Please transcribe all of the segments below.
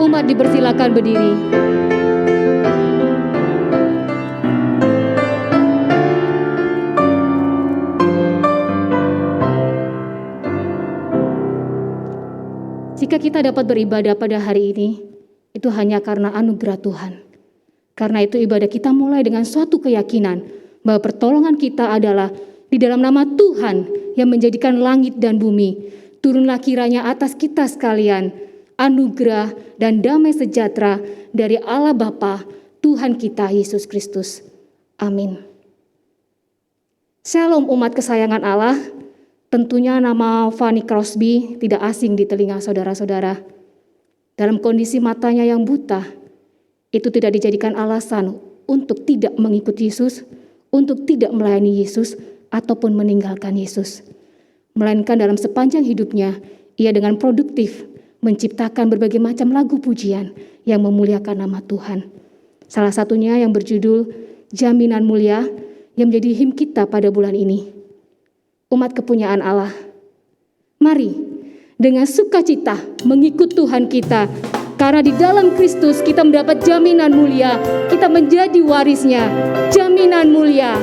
Umat dipersilakan berdiri. Jika kita dapat beribadah pada hari ini, itu hanya karena anugerah Tuhan. Karena itu ibadah kita mulai dengan suatu keyakinan bahwa pertolongan kita adalah di dalam nama Tuhan yang menjadikan langit dan bumi. Turunlah kiranya atas kita sekalian anugerah dan damai sejahtera dari Allah Bapa, Tuhan kita Yesus Kristus. Amin. Shalom umat kesayangan Allah. Tentunya nama Fanny Crosby tidak asing di telinga saudara-saudara. Dalam kondisi matanya yang buta, itu tidak dijadikan alasan untuk tidak mengikuti Yesus, untuk tidak melayani Yesus, ataupun meninggalkan Yesus. Melainkan dalam sepanjang hidupnya, ia dengan produktif menciptakan berbagai macam lagu pujian yang memuliakan nama Tuhan. Salah satunya yang berjudul Jaminan Mulia yang menjadi himn kita pada bulan ini. Umat kepunyaan Allah, mari dengan sukacita mengikut Tuhan kita, karena di dalam Kristus kita mendapat jaminan mulia, kita menjadi warisnya, jaminan mulia.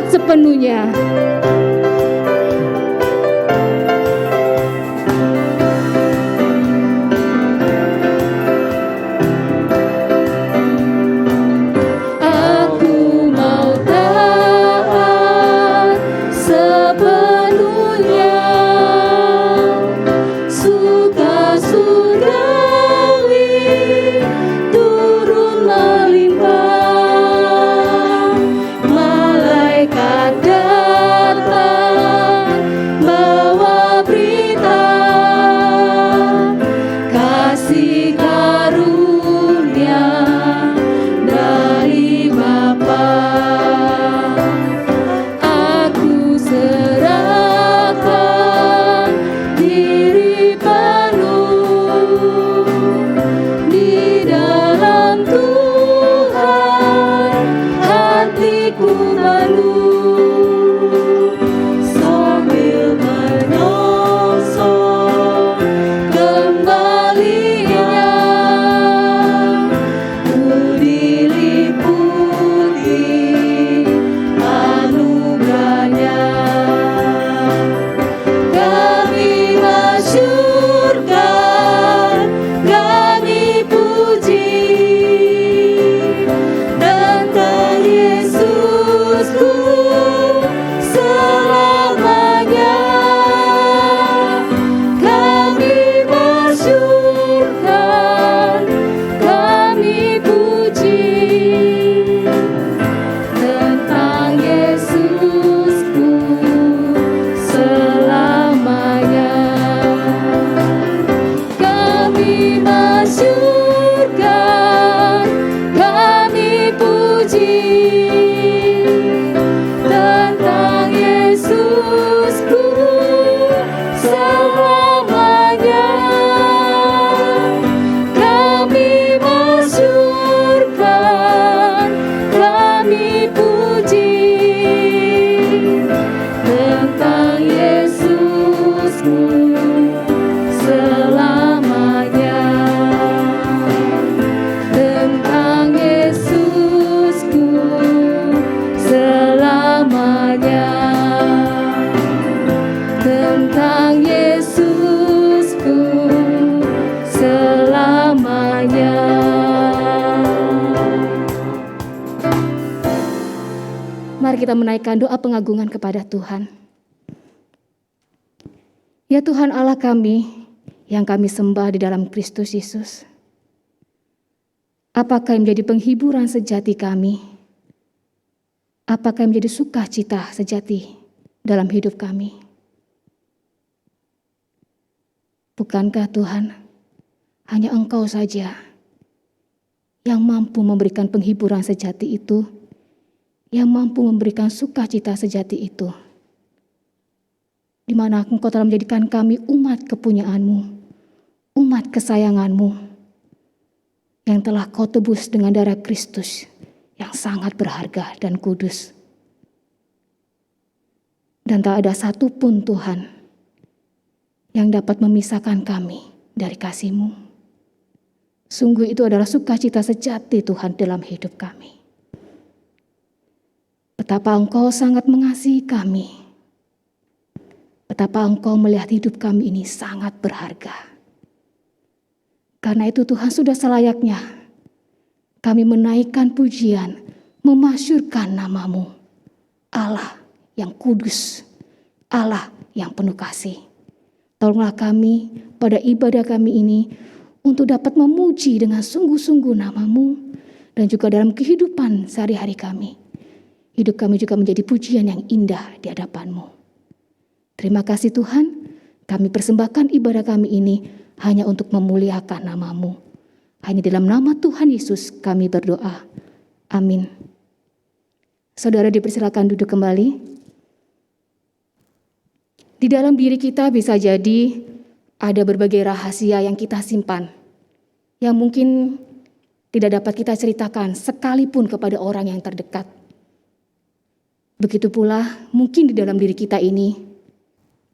Sepenuhnya. Mari kita menaikkan doa pengagungan kepada Tuhan. Ya Tuhan Allah kami, yang kami sembah di dalam Kristus Yesus. Apakah yang menjadi penghiburan sejati kami? Apakah yang menjadi sukacita sejati dalam hidup kami? Bukankah Tuhan, hanya Engkau saja yang mampu memberikan penghiburan sejati itu, yang mampu memberikan sukacita sejati itu, di mana Engkau telah menjadikan kami umat kepunyaan-Mu, umat kesayangan-Mu, yang telah Kau tebus dengan darah Kristus yang sangat berharga dan kudus. Dan tak ada satupun Tuhan yang dapat memisahkan kami dari kasih-Mu. Sungguh itu adalah sukacita sejati Tuhan dalam hidup kami. Betapa Engkau sangat mengasihi kami. Betapa Engkau melihat hidup kami ini sangat berharga. Karena itu Tuhan sudah selayaknya kami menaikkan pujian, memasyurkan nama-Mu, Allah yang kudus, Allah yang penuh kasih. Tolonglah kami pada ibadah kami ini untuk dapat memuji dengan sungguh-sungguh nama-Mu, dan juga dalam kehidupan sehari-hari kami. Hidup kami juga menjadi pujian yang indah di hadapan-Mu. Terima kasih Tuhan, kami persembahkan ibadah kami ini hanya untuk memuliakan nama-Mu. Hanya dalam nama Tuhan Yesus kami berdoa. Amin. Saudara dipersilakan duduk kembali. Di dalam diri kita bisa jadi ada berbagai rahasia yang kita simpan, yang mungkin tidak dapat kita ceritakan sekalipun kepada orang yang terdekat. Begitu pula mungkin di dalam diri kita ini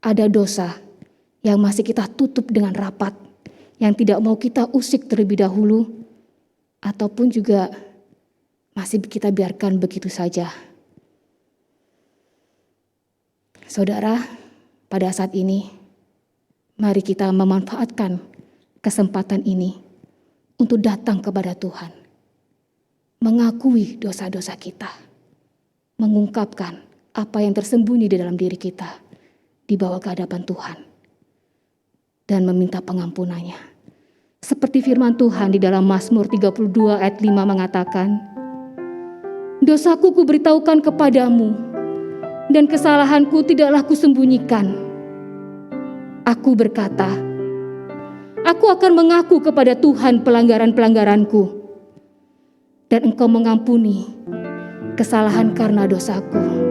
ada dosa yang masih kita tutup dengan rapat, yang tidak mau kita usik terlebih dahulu, ataupun juga masih kita biarkan begitu saja. Saudara, pada saat ini, mari kita memanfaatkan kesempatan ini untuk datang kepada Tuhan, mengakui dosa-dosa kita, mengungkapkan apa yang tersembunyi di dalam diri kita, dibawa ke hadapan Tuhan, dan meminta pengampunannya. Seperti firman Tuhan di dalam Mazmur 32 ayat 5 mengatakan, "Dosaku kuberitahukan kepadamu, dan kesalahanku tidaklah kusembunyikan. Aku berkata, aku akan mengaku kepada Tuhan pelanggaran-pelanggaranku, dan Engkau mengampuni kesalahan karena dosaku."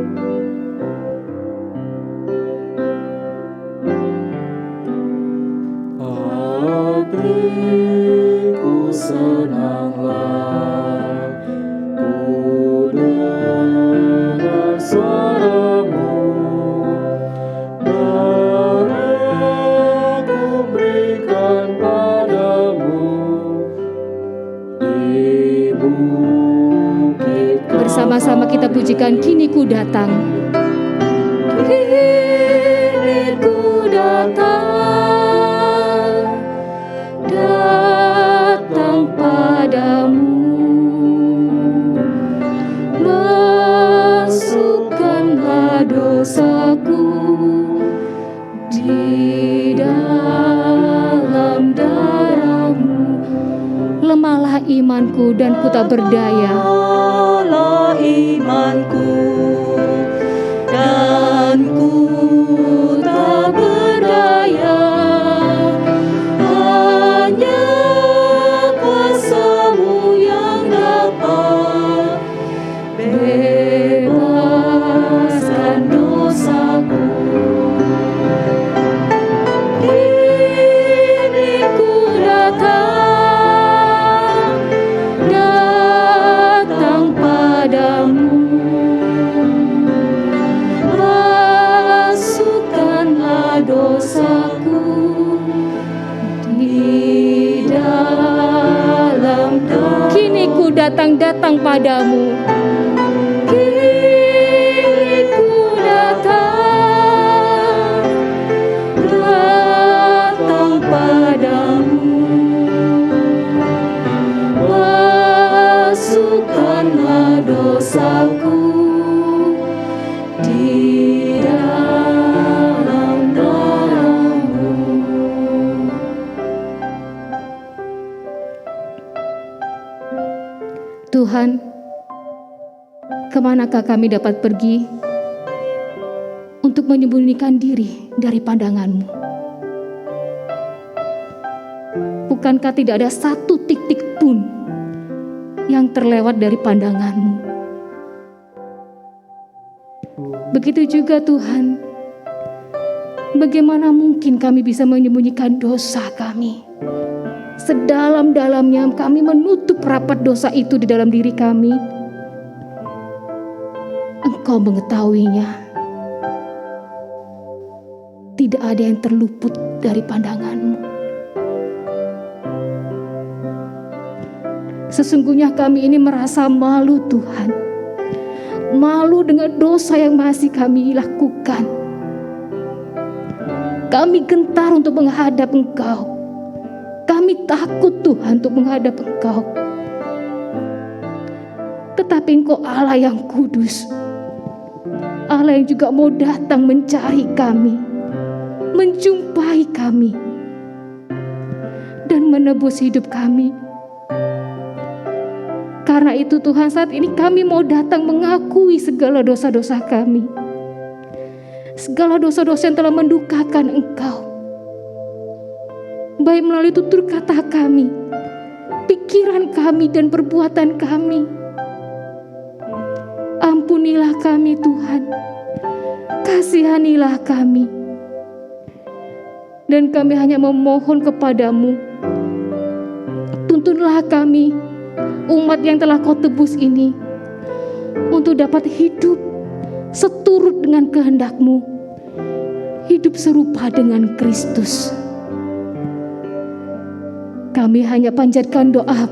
Hatiku senanglah, ku dengar suara-Mu, dan aku berikan padamu di bukit. Bersama-sama kita pujikan "Kini Ku Datang". Kini ku datang, datang padamu, masukkanlah dosaku di dalam darah-Mu. Lemahlah imanku dan ku tak berdaya. Lemahlah imanku dan ku tak berdaya. Hanya kuasa-Mu yang dapat bebaskan dosaku. Kini ku datang, datang padamu, masukkanlah dosaku di dalam darah. Kini ku datang padamu. Kini ku datang, datang padamu, masukkanlah dosaku Tuhan, kemanakah kami dapat pergi untuk menyembunyikan diri dari pandangan-Mu? Bukankah tidak ada satu titik pun yang terlewat dari pandangan-Mu? Begitu juga Tuhan, bagaimana mungkin kami bisa menyembunyikan dosa kami? Sedalam-dalamnya kami menutup rapat dosa itu di dalam diri kami. Engkau mengetahuinya. Tidak ada yang terluput dari pandangan-Mu. Sesungguhnya kami ini merasa malu Tuhan. Malu dengan dosa yang masih kami lakukan. Kami gentar untuk menghadap Engkau. Kami takut Tuhan untuk menghadap Engkau. Tetapi Engkau Allah yang kudus. Allah yang juga mau datang mencari kami. Menjumpai kami. Dan menebus hidup kami. Karena itu Tuhan, saat ini kami mau datang mengakui segala dosa-dosa kami. Segala dosa-dosa yang telah mendukakan Engkau. Baik melalui tutur kata kami, pikiran kami dan perbuatan kami. Ampunilah kami Tuhan. Kasihanilah kami. Dan kami hanya memohon kepadamu. Tuntunlah kami, umat yang telah Kau tebus ini, untuk dapat hidup seturut dengan kehendak-Mu, hidup serupa dengan Kristus. Kami hanya panjatkan doa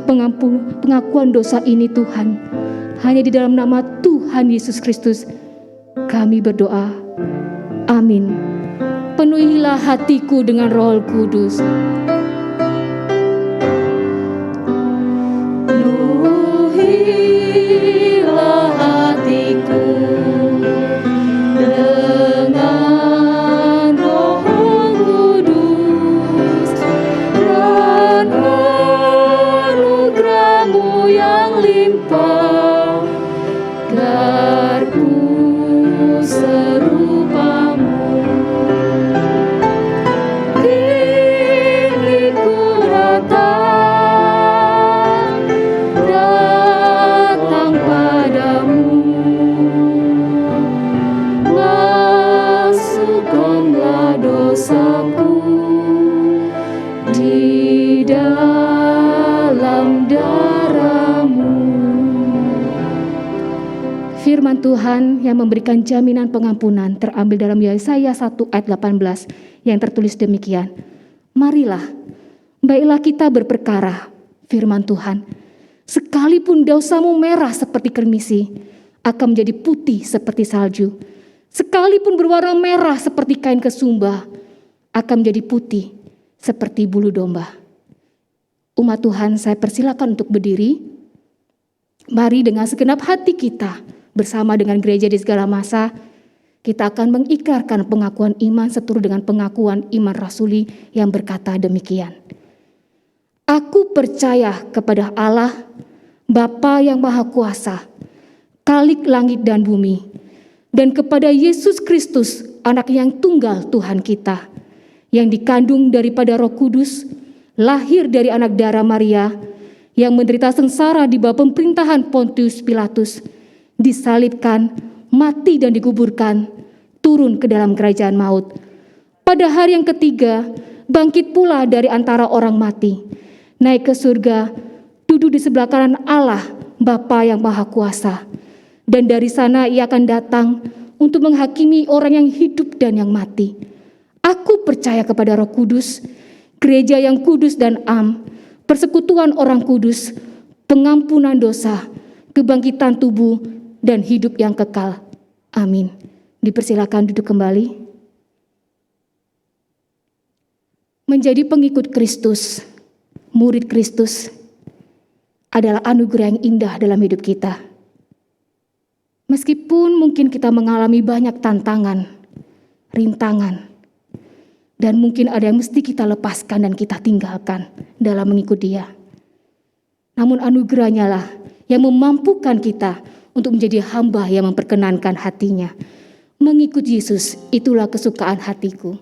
pengakuan dosa ini Tuhan, hanya di dalam nama Tuhan Yesus Kristus kami berdoa. Amin. Penuhilah hatiku dengan Roh Kudus. Firman Tuhan yang memberikan jaminan pengampunan terambil dalam Yesaya 1 ayat 18 yang tertulis demikian. Marilah, baiklah kita berperkara, firman Tuhan. Sekalipun dosamu merah seperti kermisi, akan menjadi putih seperti salju. Sekalipun berwarna merah seperti kain kesumba, akan menjadi putih seperti bulu domba. Umat Tuhan, saya persilakan untuk berdiri. Mari dengan segenap hati kita, bersama dengan gereja di segala masa, kita akan mengikrarkan pengakuan iman seturut dengan pengakuan iman rasuli yang berkata demikian. Aku percaya kepada Allah, Bapa yang Maha Kuasa, Khalik langit dan bumi, dan kepada Yesus Kristus, Anak yang tunggal Tuhan kita, yang dikandung daripada Roh Kudus, lahir dari anak darah Maria, yang menderita sengsara di bawah pemerintahan Pontius Pilatus, disalibkan, mati dan dikuburkan, turun ke dalam kerajaan maut. Pada hari yang ketiga, bangkit pula dari antara orang mati, naik ke surga, duduk di sebelah kanan Allah, Bapa yang Maha Kuasa. Dan dari sana Ia akan datang untuk menghakimi orang yang hidup dan yang mati. Aku percaya kepada Roh Kudus, gereja yang kudus dan am, persekutuan orang kudus, pengampunan dosa, kebangkitan tubuh, dan hidup yang kekal. Amin. Dipersilakan duduk kembali. Menjadi pengikut Kristus, murid Kristus, adalah anugerah yang indah dalam hidup kita. Meskipun mungkin kita mengalami banyak tantangan, rintangan, dan mungkin ada yang mesti kita lepaskan dan kita tinggalkan dalam mengikut Dia. Namun anugerahnya lah yang memampukan kita untuk menjadi hamba yang memperkenankan hatinya. Mengikut Yesus, itulah kesukaan hatiku.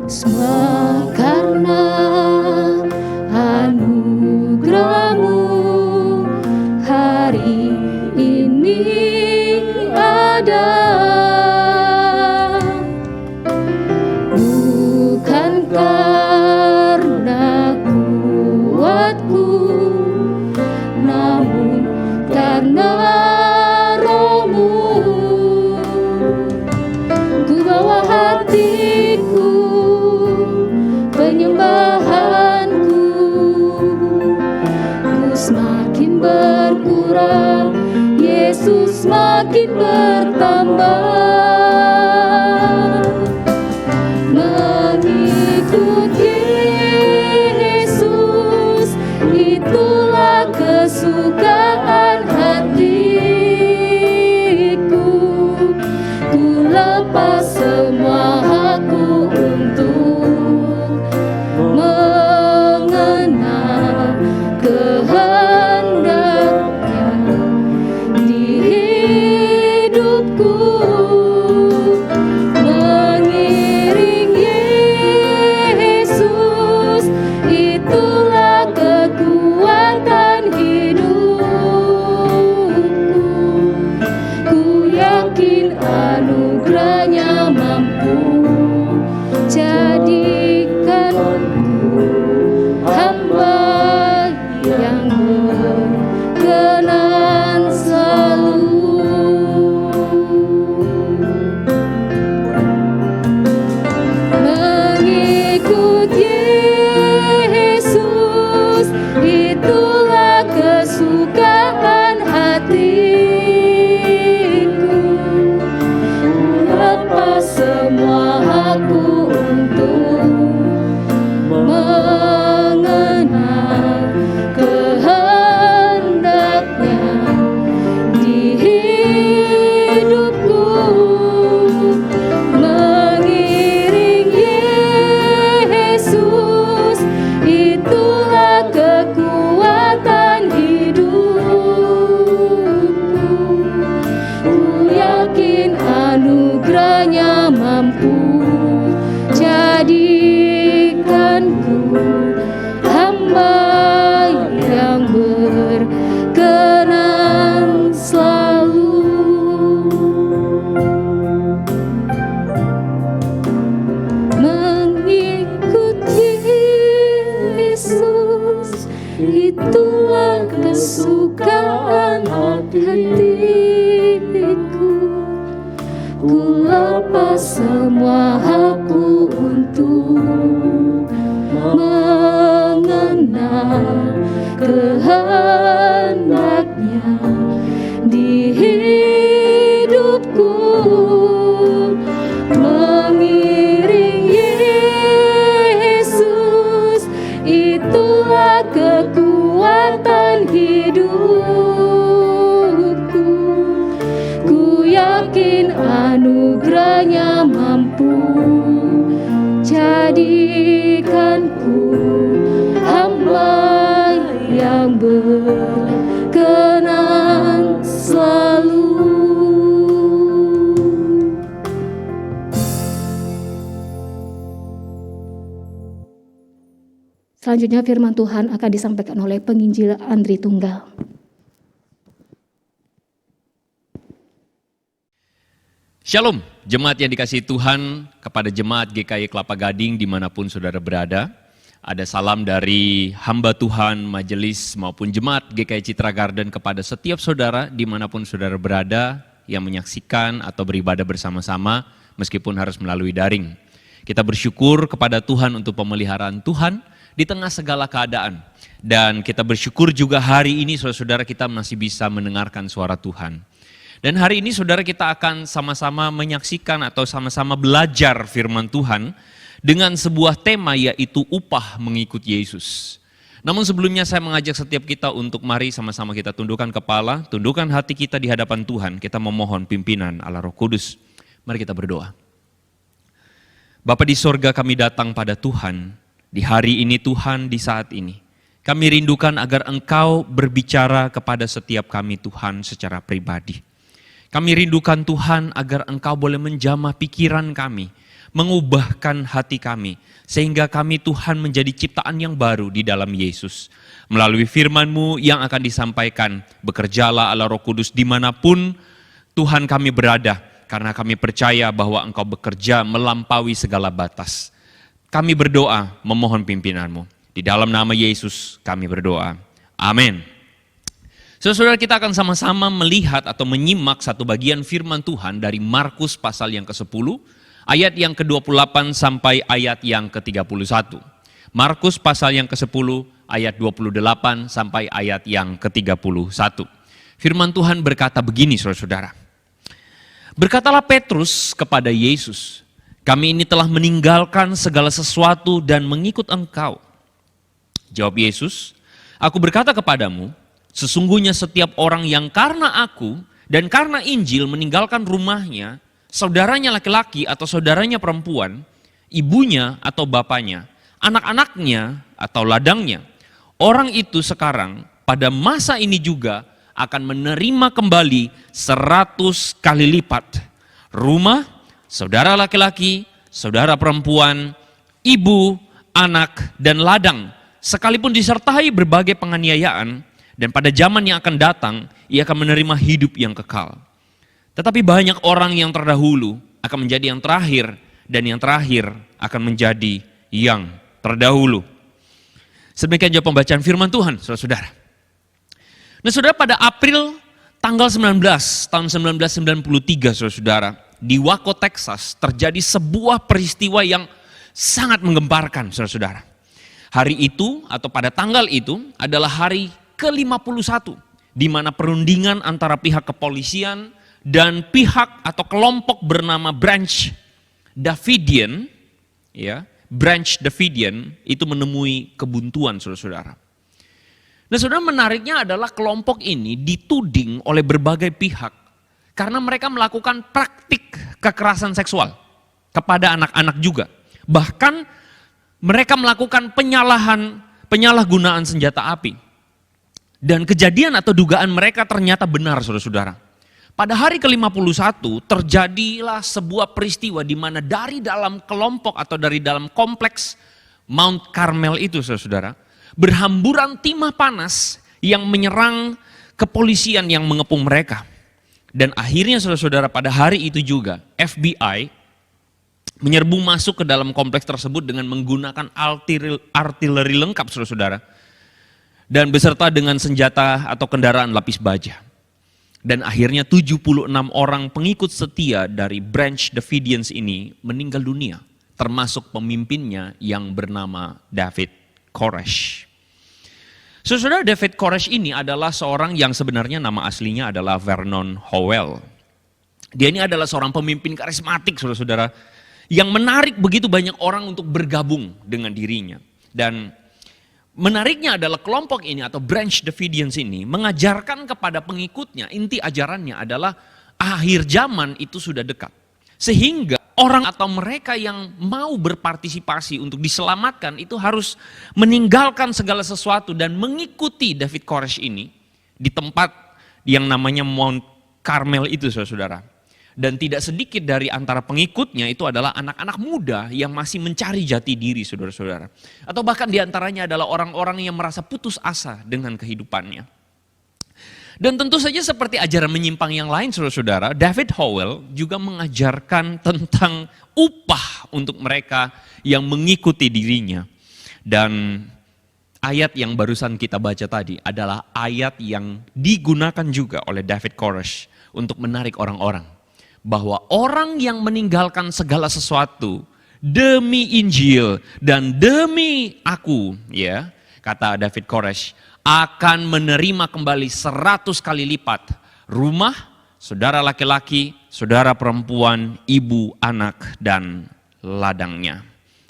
Semua karena anugerah-Mu hari ini ada. Bukan karena kuatku, namun karena Roh-Mu. Ku bawa hatiku, penyembahanku, ku semakin berkurang, Yesus semakin bertambah. Mengikut Yesus, itulah kesukaan hatiku. Ku lepas semua hakku untuk mengenal kehendaknya di hidupku. Mengiring Yesus, itulah kekuatan hidupku. Ku yakin anugerahnya mampu jadikanku hamba yang berkenan selalu. Mengikut Yesus, itulah kesukaan hatiku. Lepas semua hakku untuk mengenal kehendaknya di hidupku. Mengiring Yesus, itulah kekuatan hidupku. Ku yakin anugerahnya mampu jadikanku hamba yang berkenan selalu. Mengikut Yesus, itulah kesukaan hatiku. Ku lepas semua hakku untuk mengenal kehendaknya di hidupku. Mengiring Yesus, itulah kekuatan hidupku. Ku yakin anugerahnya mampu jadikanku hamba yang berkenan selalu. Selanjutnya firman Tuhan akan disampaikan oleh penginjil Andri Tunggal. Shalom, jemaat yang dikasihi Tuhan, kepada jemaat GKI Kelapa Gading dimanapun saudara berada. Ada salam dari hamba Tuhan, majelis maupun jemaat GKI Citra Garden kepada setiap saudara dimanapun saudara berada yang menyaksikan atau beribadah bersama-sama meskipun harus melalui daring. Kita bersyukur kepada Tuhan untuk pemeliharaan Tuhan di tengah segala keadaan. Dan kita bersyukur juga hari ini saudara-saudara kita masih bisa mendengarkan suara Tuhan. Dan hari ini saudara kita akan sama-sama menyaksikan atau sama-sama belajar firman Tuhan dengan sebuah tema yaitu upah mengikut Yesus. Namun sebelumnya saya mengajak setiap kita untuk mari sama-sama kita tundukkan kepala, tundukkan hati kita di hadapan Tuhan. Kita memohon pimpinan Allah Roh Kudus. Mari kita berdoa. Bapa di sorga, kami datang pada Tuhan di hari ini Tuhan, di saat ini. Kami rindukan agar Engkau berbicara kepada setiap kami Tuhan secara pribadi. Kami rindukan Tuhan agar Engkau boleh menjamah pikiran kami, mengubahkan hati kami, sehingga kami Tuhan menjadi ciptaan yang baru di dalam Yesus. Melalui firman-Mu yang akan disampaikan, bekerjalah Allah Roh Kudus dimanapun Tuhan kami berada, karena kami percaya bahwa Engkau bekerja melampaui segala batas. Kami berdoa memohon pimpinan-Mu. Di dalam nama Yesus kami berdoa. Amin. Saudara, kita akan sama-sama melihat atau menyimak satu bagian firman Tuhan dari Markus pasal yang ke-10, ayat yang ke-28 sampai ayat yang ke-31. Markus pasal yang ke-10, ayat 28 sampai ayat yang ke-31. Firman Tuhan berkata begini saudara-saudara. Berkatalah Petrus kepada Yesus, kami ini telah meninggalkan segala sesuatu dan mengikut Engkau. Jawab Yesus, aku berkata kepadamu, sesungguhnya setiap orang yang karena aku dan karena Injil meninggalkan rumahnya, saudaranya laki-laki atau saudaranya perempuan, ibunya atau bapaknya, anak-anaknya atau ladangnya, orang itu sekarang pada masa ini juga akan menerima kembali 100 kali lipat. Rumah, saudara laki-laki, saudara perempuan, ibu, anak, dan ladang, sekalipun disertai berbagai penganiayaan, dan pada zaman yang akan datang, ia akan menerima hidup yang kekal. Tetapi banyak orang yang terdahulu akan menjadi yang terakhir, dan yang terakhir akan menjadi yang terdahulu. Sedemikian jawab pembacaan firman Tuhan, saudara-saudara. Nah saudara, pada April tanggal 19 tahun 1993 saudara-saudara, di Waco, Texas terjadi sebuah peristiwa yang sangat menggemparkan saudara-saudara. Hari itu atau pada tanggal itu adalah hari ke-51 di mana perundingan antara pihak kepolisian dan pihak atau kelompok bernama Branch Davidian, ya, Branch Davidian itu menemui kebuntuan saudara-saudara. Nah saudara, menariknya adalah kelompok ini dituding oleh berbagai pihak karena mereka melakukan praktik kekerasan seksual kepada anak-anak juga. Bahkan mereka melakukan penyalahgunaan senjata api. Dan kejadian atau dugaan mereka ternyata benar saudara-saudara. Pada hari ke-51 terjadilah sebuah peristiwa di mana dari dalam kelompok atau dari dalam kompleks Mount Carmel itu saudara-saudara, berhamburan timah panas yang menyerang kepolisian yang mengepung mereka. Dan akhirnya saudara-saudara pada hari itu juga FBI menyerbu masuk ke dalam kompleks tersebut dengan menggunakan artileri lengkap saudara-saudara. Dan beserta dengan senjata atau kendaraan lapis baja. Dan akhirnya 76 orang pengikut setia dari Branch Davidians ini meninggal dunia. Termasuk pemimpinnya yang bernama David Koresh. Saudara, David Koresh ini adalah seorang yang sebenarnya nama aslinya adalah Vernon Howell. Dia ini adalah seorang pemimpin karismatik saudara-saudara yang menarik begitu banyak orang untuk bergabung dengan dirinya. Dan menariknya adalah kelompok ini atau Branch Davidians ini mengajarkan kepada pengikutnya, inti ajarannya adalah akhir zaman itu sudah dekat. Sehingga orang atau mereka yang mau berpartisipasi untuk diselamatkan itu harus meninggalkan segala sesuatu dan mengikuti David Koresh ini di tempat yang namanya Mount Carmel itu saudara-saudara. Dan tidak sedikit dari antara pengikutnya itu adalah anak-anak muda yang masih mencari jati diri saudara-saudara. Atau bahkan diantaranya adalah orang-orang yang merasa putus asa dengan kehidupannya. Dan tentu saja seperti ajaran menyimpang yang lain saudara-saudara, David Howell juga mengajarkan tentang upah untuk mereka yang mengikuti dirinya. Dan ayat yang barusan kita baca tadi adalah ayat yang digunakan juga oleh David Koresh untuk menarik orang-orang. Bahwa orang yang meninggalkan segala sesuatu demi Injil dan demi aku, ya, kata David Koresh, akan menerima kembali 100 kali lipat rumah, saudara laki-laki, saudara perempuan, ibu, anak, dan ladangnya.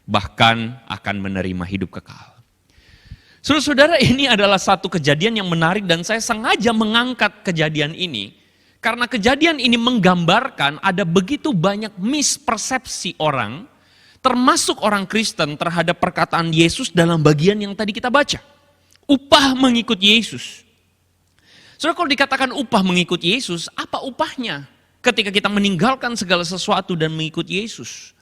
Bahkan akan menerima hidup kekal. Saudara-saudara, ini adalah satu kejadian yang menarik dan saya sengaja mengangkat kejadian ini. Karena kejadian ini menggambarkan ada begitu banyak mispersepsi orang, termasuk orang Kristen terhadap perkataan Yesus dalam bagian yang tadi kita baca. Upah mengikut Yesus. Saudara, kalau dikatakan upah mengikut Yesus, apa upahnya ketika kita meninggalkan segala sesuatu dan mengikut Yesus?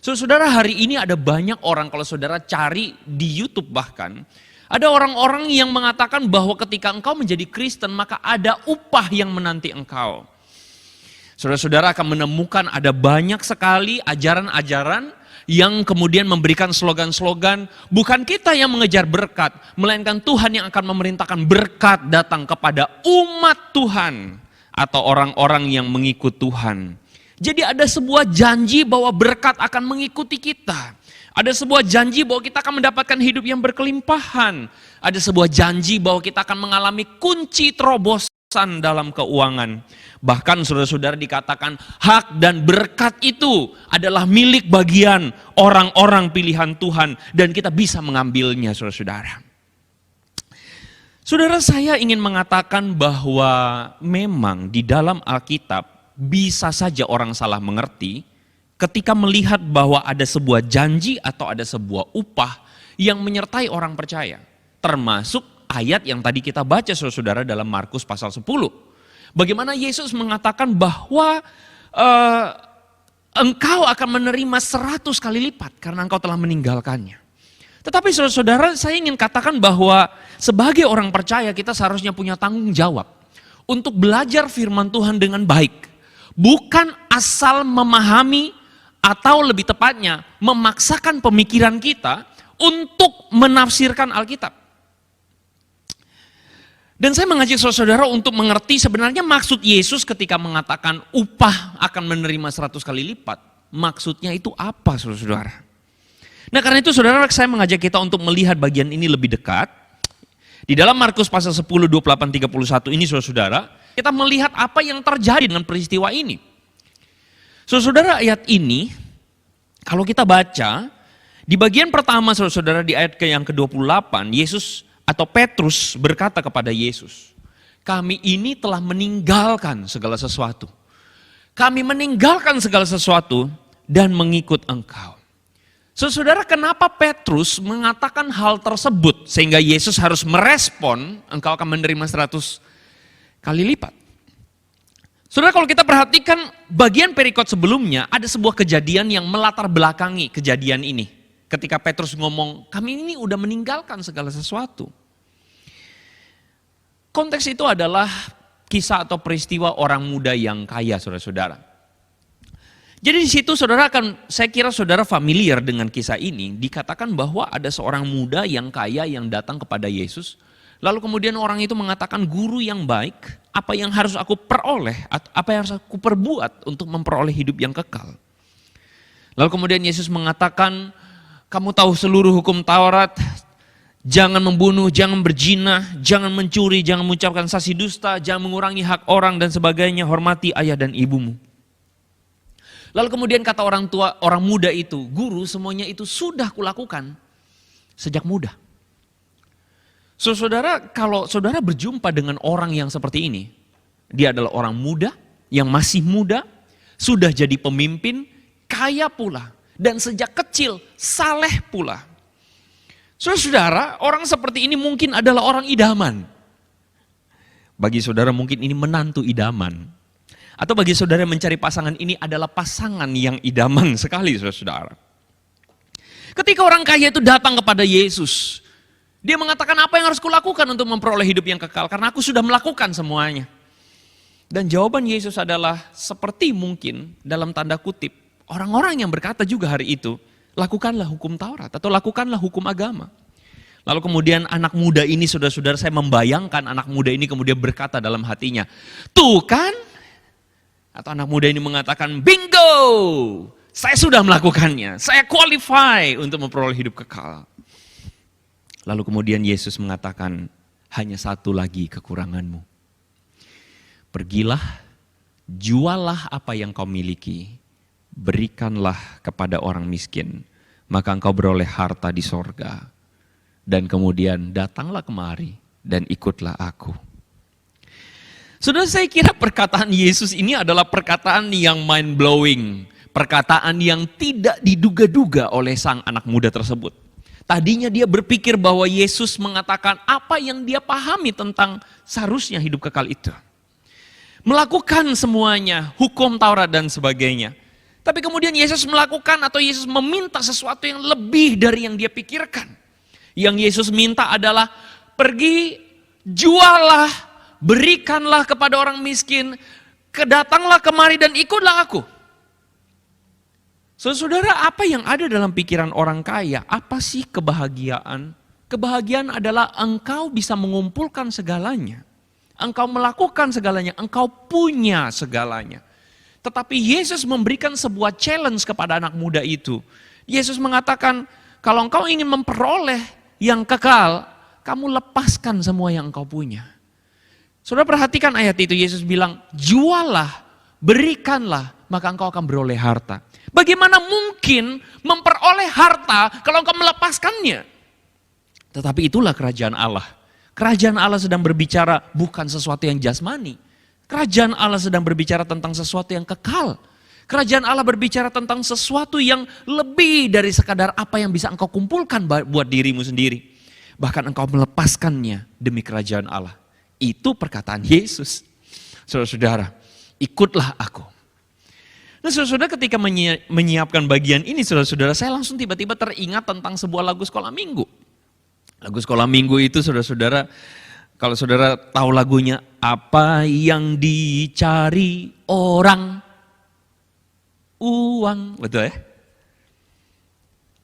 Saudara, hari ini ada banyak orang, kalau saudara cari di YouTube bahkan, ada orang-orang yang mengatakan bahwa ketika engkau menjadi Kristen maka ada upah yang menanti engkau. Saudara-saudara akan menemukan ada banyak sekali ajaran-ajaran yang kemudian memberikan slogan-slogan, bukan kita yang mengejar berkat, melainkan Tuhan yang akan memerintahkan berkat datang kepada umat Tuhan atau orang-orang yang mengikut Tuhan. Jadi ada sebuah janji bahwa berkat akan mengikuti kita. Ada sebuah janji bahwa kita akan mendapatkan hidup yang berkelimpahan. Ada sebuah janji bahwa kita akan mengalami kunci terobosan dalam keuangan. Bahkan saudara-saudara dikatakan hak dan berkat itu adalah milik bagian orang-orang pilihan Tuhan. Dan kita bisa mengambilnya saudara-saudara. Saudara, saya ingin mengatakan bahwa memang di dalam Alkitab bisa saja orang salah mengerti ketika melihat bahwa ada sebuah janji atau ada sebuah upah yang menyertai orang percaya. Termasuk ayat yang tadi kita baca saudara-saudara dalam Markus pasal 10. Bagaimana Yesus mengatakan bahwa engkau akan menerima 100 kali lipat karena engkau telah meninggalkannya. Tetapi saudara-saudara, saya ingin katakan bahwa sebagai orang percaya kita seharusnya punya tanggung jawab untuk belajar firman Tuhan dengan baik. Bukan asal memahami atau lebih tepatnya memaksakan pemikiran kita untuk menafsirkan Alkitab. Dan saya mengajak saudara-saudara untuk mengerti sebenarnya maksud Yesus ketika mengatakan upah akan menerima 100 kali lipat. Maksudnya itu apa saudara-saudara? Nah karena itu saudara, saya mengajak kita untuk melihat bagian ini lebih dekat. Di dalam Markus pasal 10, 28, 31 ini saudara-saudara, kita melihat apa yang terjadi dengan peristiwa ini. Saudara, ayat ini, kalau kita baca, di bagian pertama saudara-saudara di ayat yang ke-28, Yesus atau Petrus berkata kepada Yesus, kami ini telah meninggalkan segala sesuatu. Kami meninggalkan segala sesuatu dan mengikut engkau. Saudara, kenapa Petrus mengatakan hal tersebut sehingga Yesus harus merespon, engkau akan menerima 100 kali lipat. Saudara, kalau kita perhatikan bagian perikot sebelumnya ada sebuah kejadian yang melatar belakangi kejadian ini. Ketika Petrus ngomong, kami ini udah meninggalkan segala sesuatu. Konteks itu adalah kisah atau peristiwa orang muda yang kaya saudara-saudara. Jadi di situ saudara saya kira saudara familiar dengan kisah ini. Dikatakan bahwa ada seorang muda yang kaya yang datang kepada Yesus. Lalu kemudian orang itu mengatakan, guru yang baik, apa yang harus aku peroleh, apa yang harus aku perbuat untuk memperoleh hidup yang kekal. Lalu kemudian Yesus mengatakan, kamu tahu seluruh hukum Taurat, jangan membunuh, jangan berzina, jangan mencuri, jangan mengucapkan saksi dusta, jangan mengurangi hak orang dan sebagainya, hormati ayah dan ibumu. Lalu kemudian kata orang tua, orang muda itu, guru semuanya itu sudah kulakukan sejak muda. Saudara, kalau saudara berjumpa dengan orang yang seperti ini, dia adalah orang muda, yang masih muda, sudah jadi pemimpin, kaya pula, dan sejak kecil saleh pula. Saudara, orang seperti ini mungkin adalah orang idaman. Bagi saudara mungkin ini menantu idaman. Atau bagi saudara yang mencari pasangan ini adalah pasangan yang idaman sekali saudara. Ketika orang kaya itu datang kepada Yesus, dia mengatakan apa yang harus kulakukan untuk memperoleh hidup yang kekal karena aku sudah melakukan semuanya. Dan jawaban Yesus adalah seperti mungkin dalam tanda kutip orang-orang yang berkata juga hari itu, lakukanlah hukum Taurat atau lakukanlah hukum agama. Lalu kemudian anak muda ini saudara-saudara, saya membayangkan anak muda ini kemudian berkata dalam hatinya, tuh kan? Atau anak muda ini mengatakan, bingo! Saya sudah melakukannya. Saya qualify untuk memperoleh hidup kekal. Lalu kemudian Yesus mengatakan, hanya satu lagi kekuranganmu. Pergilah, jualah apa yang kau miliki, berikanlah kepada orang miskin, maka engkau beroleh harta di sorga. Dan kemudian datanglah kemari dan ikutlah aku. Saudara, saya kira perkataan Yesus ini adalah perkataan yang mind blowing. Perkataan yang tidak diduga-duga oleh sang anak muda tersebut. Tadinya dia berpikir bahwa Yesus mengatakan apa yang dia pahami tentang seharusnya hidup kekal itu. Melakukan semuanya, hukum Taurat dan sebagainya. Tapi kemudian Yesus melakukan atau Yesus meminta sesuatu yang lebih dari yang dia pikirkan. Yang Yesus minta adalah pergi, jualah, berikanlah kepada orang miskin, kedatanglah kemari dan ikutlah aku. Saudara, apa yang ada dalam pikiran orang kaya? Apa sih kebahagiaan? Kebahagiaan adalah engkau bisa mengumpulkan segalanya. Engkau melakukan segalanya, engkau punya segalanya. Tetapi Yesus memberikan sebuah challenge kepada anak muda itu. Yesus mengatakan, kalau engkau ingin memperoleh yang kekal, kamu lepaskan semua yang engkau punya. Saudara perhatikan ayat itu, Yesus bilang, jualah, berikanlah, maka engkau akan beroleh harta. Bagaimana mungkin memperoleh harta kalau engkau melepaskannya? Tetapi itulah kerajaan Allah. Kerajaan Allah sedang berbicara bukan sesuatu yang jasmani. Kerajaan Allah sedang berbicara tentang sesuatu yang kekal. Kerajaan Allah berbicara tentang sesuatu yang lebih dari sekadar apa yang bisa engkau kumpulkan buat dirimu sendiri. Bahkan engkau melepaskannya demi kerajaan Allah. Itu perkataan Yesus. Saudara-saudara, ikutlah aku. Nah, saudara-saudara, ketika menyiapkan bagian ini, saudara-saudara, saya langsung tiba-tiba teringat tentang sebuah lagu sekolah minggu. Lagu sekolah minggu itu, saudara-saudara, kalau saudara tahu lagunya, apa yang dicari orang, uang, betul ya?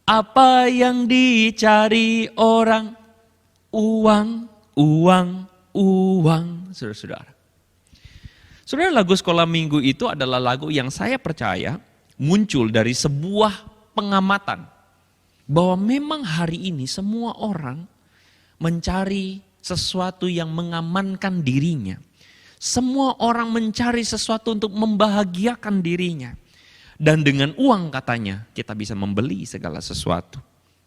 Apa yang dicari orang, uang, uang, uang, saudara-saudara. Saudara, lagu sekolah minggu itu adalah lagu yang saya percaya muncul dari sebuah pengamatan. Bahwa memang hari ini semua orang mencari sesuatu yang mengamankan dirinya. Semua orang mencari sesuatu untuk membahagiakan dirinya. Dan dengan uang katanya kita bisa membeli segala sesuatu.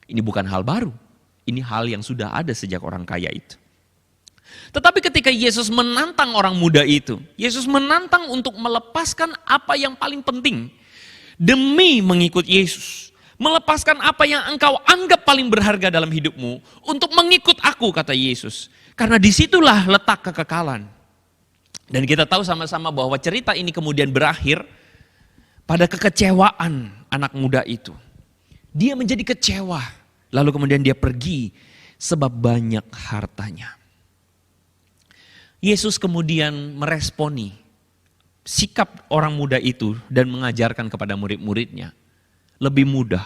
Ini bukan hal baru. Ini hal yang sudah ada sejak orang kaya itu. Tetapi ketika Yesus menantang orang muda itu, Yesus menantang untuk melepaskan apa yang paling penting demi mengikut Yesus. Melepaskan apa yang engkau anggap paling berharga dalam hidupmu untuk mengikut aku, kata Yesus. Karena disitulah letak kekekalan. Dan kita tahu sama-sama bahwa cerita ini kemudian berakhir pada kekecewaan anak muda itu. Dia menjadi kecewa, lalu kemudian dia pergi sebab banyak hartanya. Yesus kemudian meresponi sikap orang muda itu dan mengajarkan kepada murid-muridnya. Lebih mudah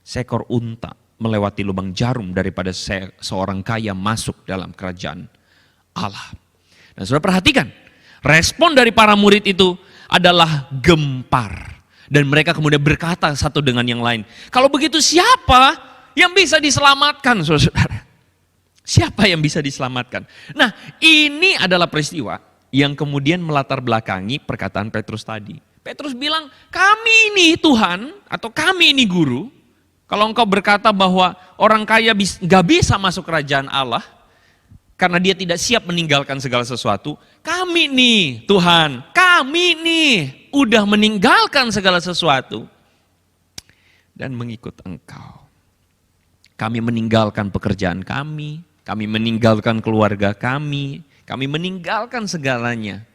seekor unta melewati lubang jarum daripada seorang kaya masuk dalam kerajaan Allah. Dan saudara perhatikan, respon dari para murid itu adalah gempar. Dan mereka kemudian berkata satu dengan yang lain, kalau begitu siapa yang bisa diselamatkan, saudara-saudara? Siapa yang bisa diselamatkan? Nah, ini adalah peristiwa yang kemudian melatar belakangi perkataan Petrus tadi. Petrus bilang, kami ini Tuhan, atau kami ini guru. Kalau engkau berkata bahwa orang kaya gak bisa masuk kerajaan Allah, karena dia tidak siap meninggalkan segala sesuatu. Kami nih Tuhan, kami nih udah meninggalkan segala sesuatu dan mengikut engkau. Kami meninggalkan pekerjaan kami meninggalkan keluarga kami meninggalkan segalanya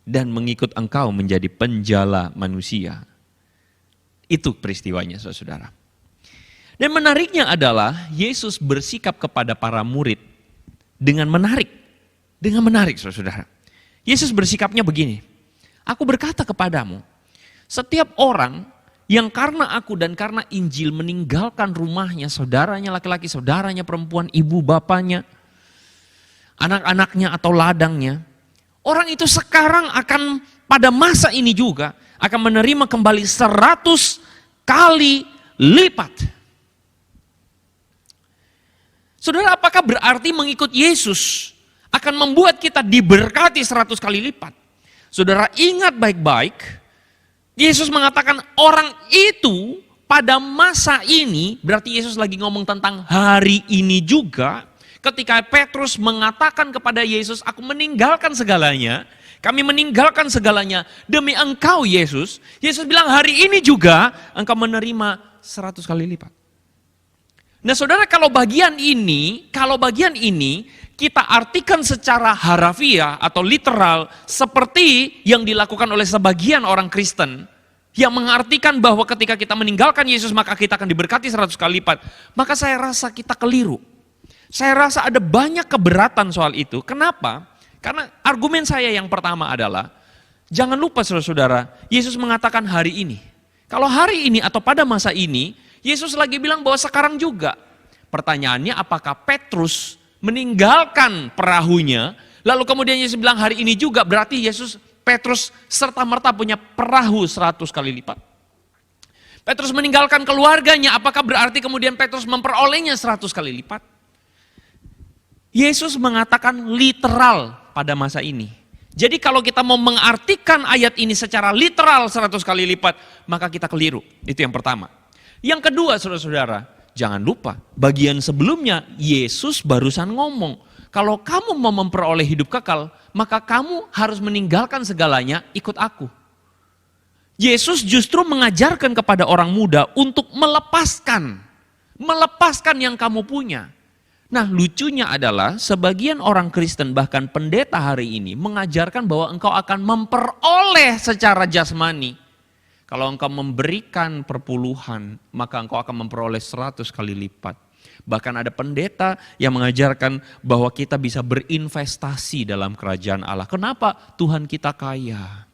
dan mengikut engkau menjadi penjala manusia. Itu peristiwanya, saudara. Dan menariknya adalah Yesus bersikap kepada para murid dengan menarik, saudara. Yesus bersikapnya begini, aku berkata kepadamu, setiap orang yang karena aku dan karena Injil meninggalkan rumahnya, saudaranya laki-laki, saudaranya perempuan, ibu bapaknya, anak-anaknya atau ladangnya, orang itu sekarang akan pada masa ini juga akan menerima kembali 100 kali lipat. Saudara, apakah berarti mengikut Yesus akan membuat kita diberkati 100 kali lipat? Saudara ingat baik-baik, Yesus mengatakan orang itu pada masa ini, berarti Yesus lagi ngomong tentang hari ini juga, ketika Petrus mengatakan kepada Yesus, aku meninggalkan segalanya, kami meninggalkan segalanya demi engkau Yesus. Yesus bilang hari ini juga engkau menerima 100 kali lipat. Nah saudara, kalau bagian ini kita artikan secara harafiah atau literal seperti yang dilakukan oleh sebagian orang Kristen yang mengartikan bahwa ketika kita meninggalkan Yesus maka kita akan diberkati 100 kali lipat. Maka saya rasa kita keliru. Saya rasa ada banyak keberatan soal itu. Kenapa? Karena argumen saya yang pertama adalah, jangan lupa saudara-saudara, Yesus mengatakan hari ini. Kalau hari ini atau pada masa ini, Yesus lagi bilang bahwa sekarang juga. Pertanyaannya apakah Petrus meninggalkan perahunya, lalu kemudian Yesus bilang hari ini juga, berarti Petrus serta-merta punya perahu 100 kali lipat. Petrus meninggalkan keluarganya, apakah berarti kemudian Petrus memperolehnya 100 kali lipat? Yesus mengatakan literal pada masa ini. Jadi kalau kita mau mengartikan ayat ini secara literal 100 kali lipat, maka kita keliru. Itu yang pertama. Yang kedua saudara-saudara, jangan lupa bagian sebelumnya Yesus barusan ngomong, kalau kamu mau memperoleh hidup kekal, maka kamu harus meninggalkan segalanya, ikut aku. Yesus justru mengajarkan kepada orang muda untuk melepaskan yang kamu punya. Nah lucunya adalah sebagian orang Kristen bahkan pendeta hari ini mengajarkan bahwa engkau akan memperoleh secara jasmani. Kalau engkau memberikan perpuluhan maka engkau akan memperoleh 100 kali lipat. Bahkan ada pendeta yang mengajarkan bahwa kita bisa berinvestasi dalam kerajaan Allah. Kenapa? Tuhan kita kaya.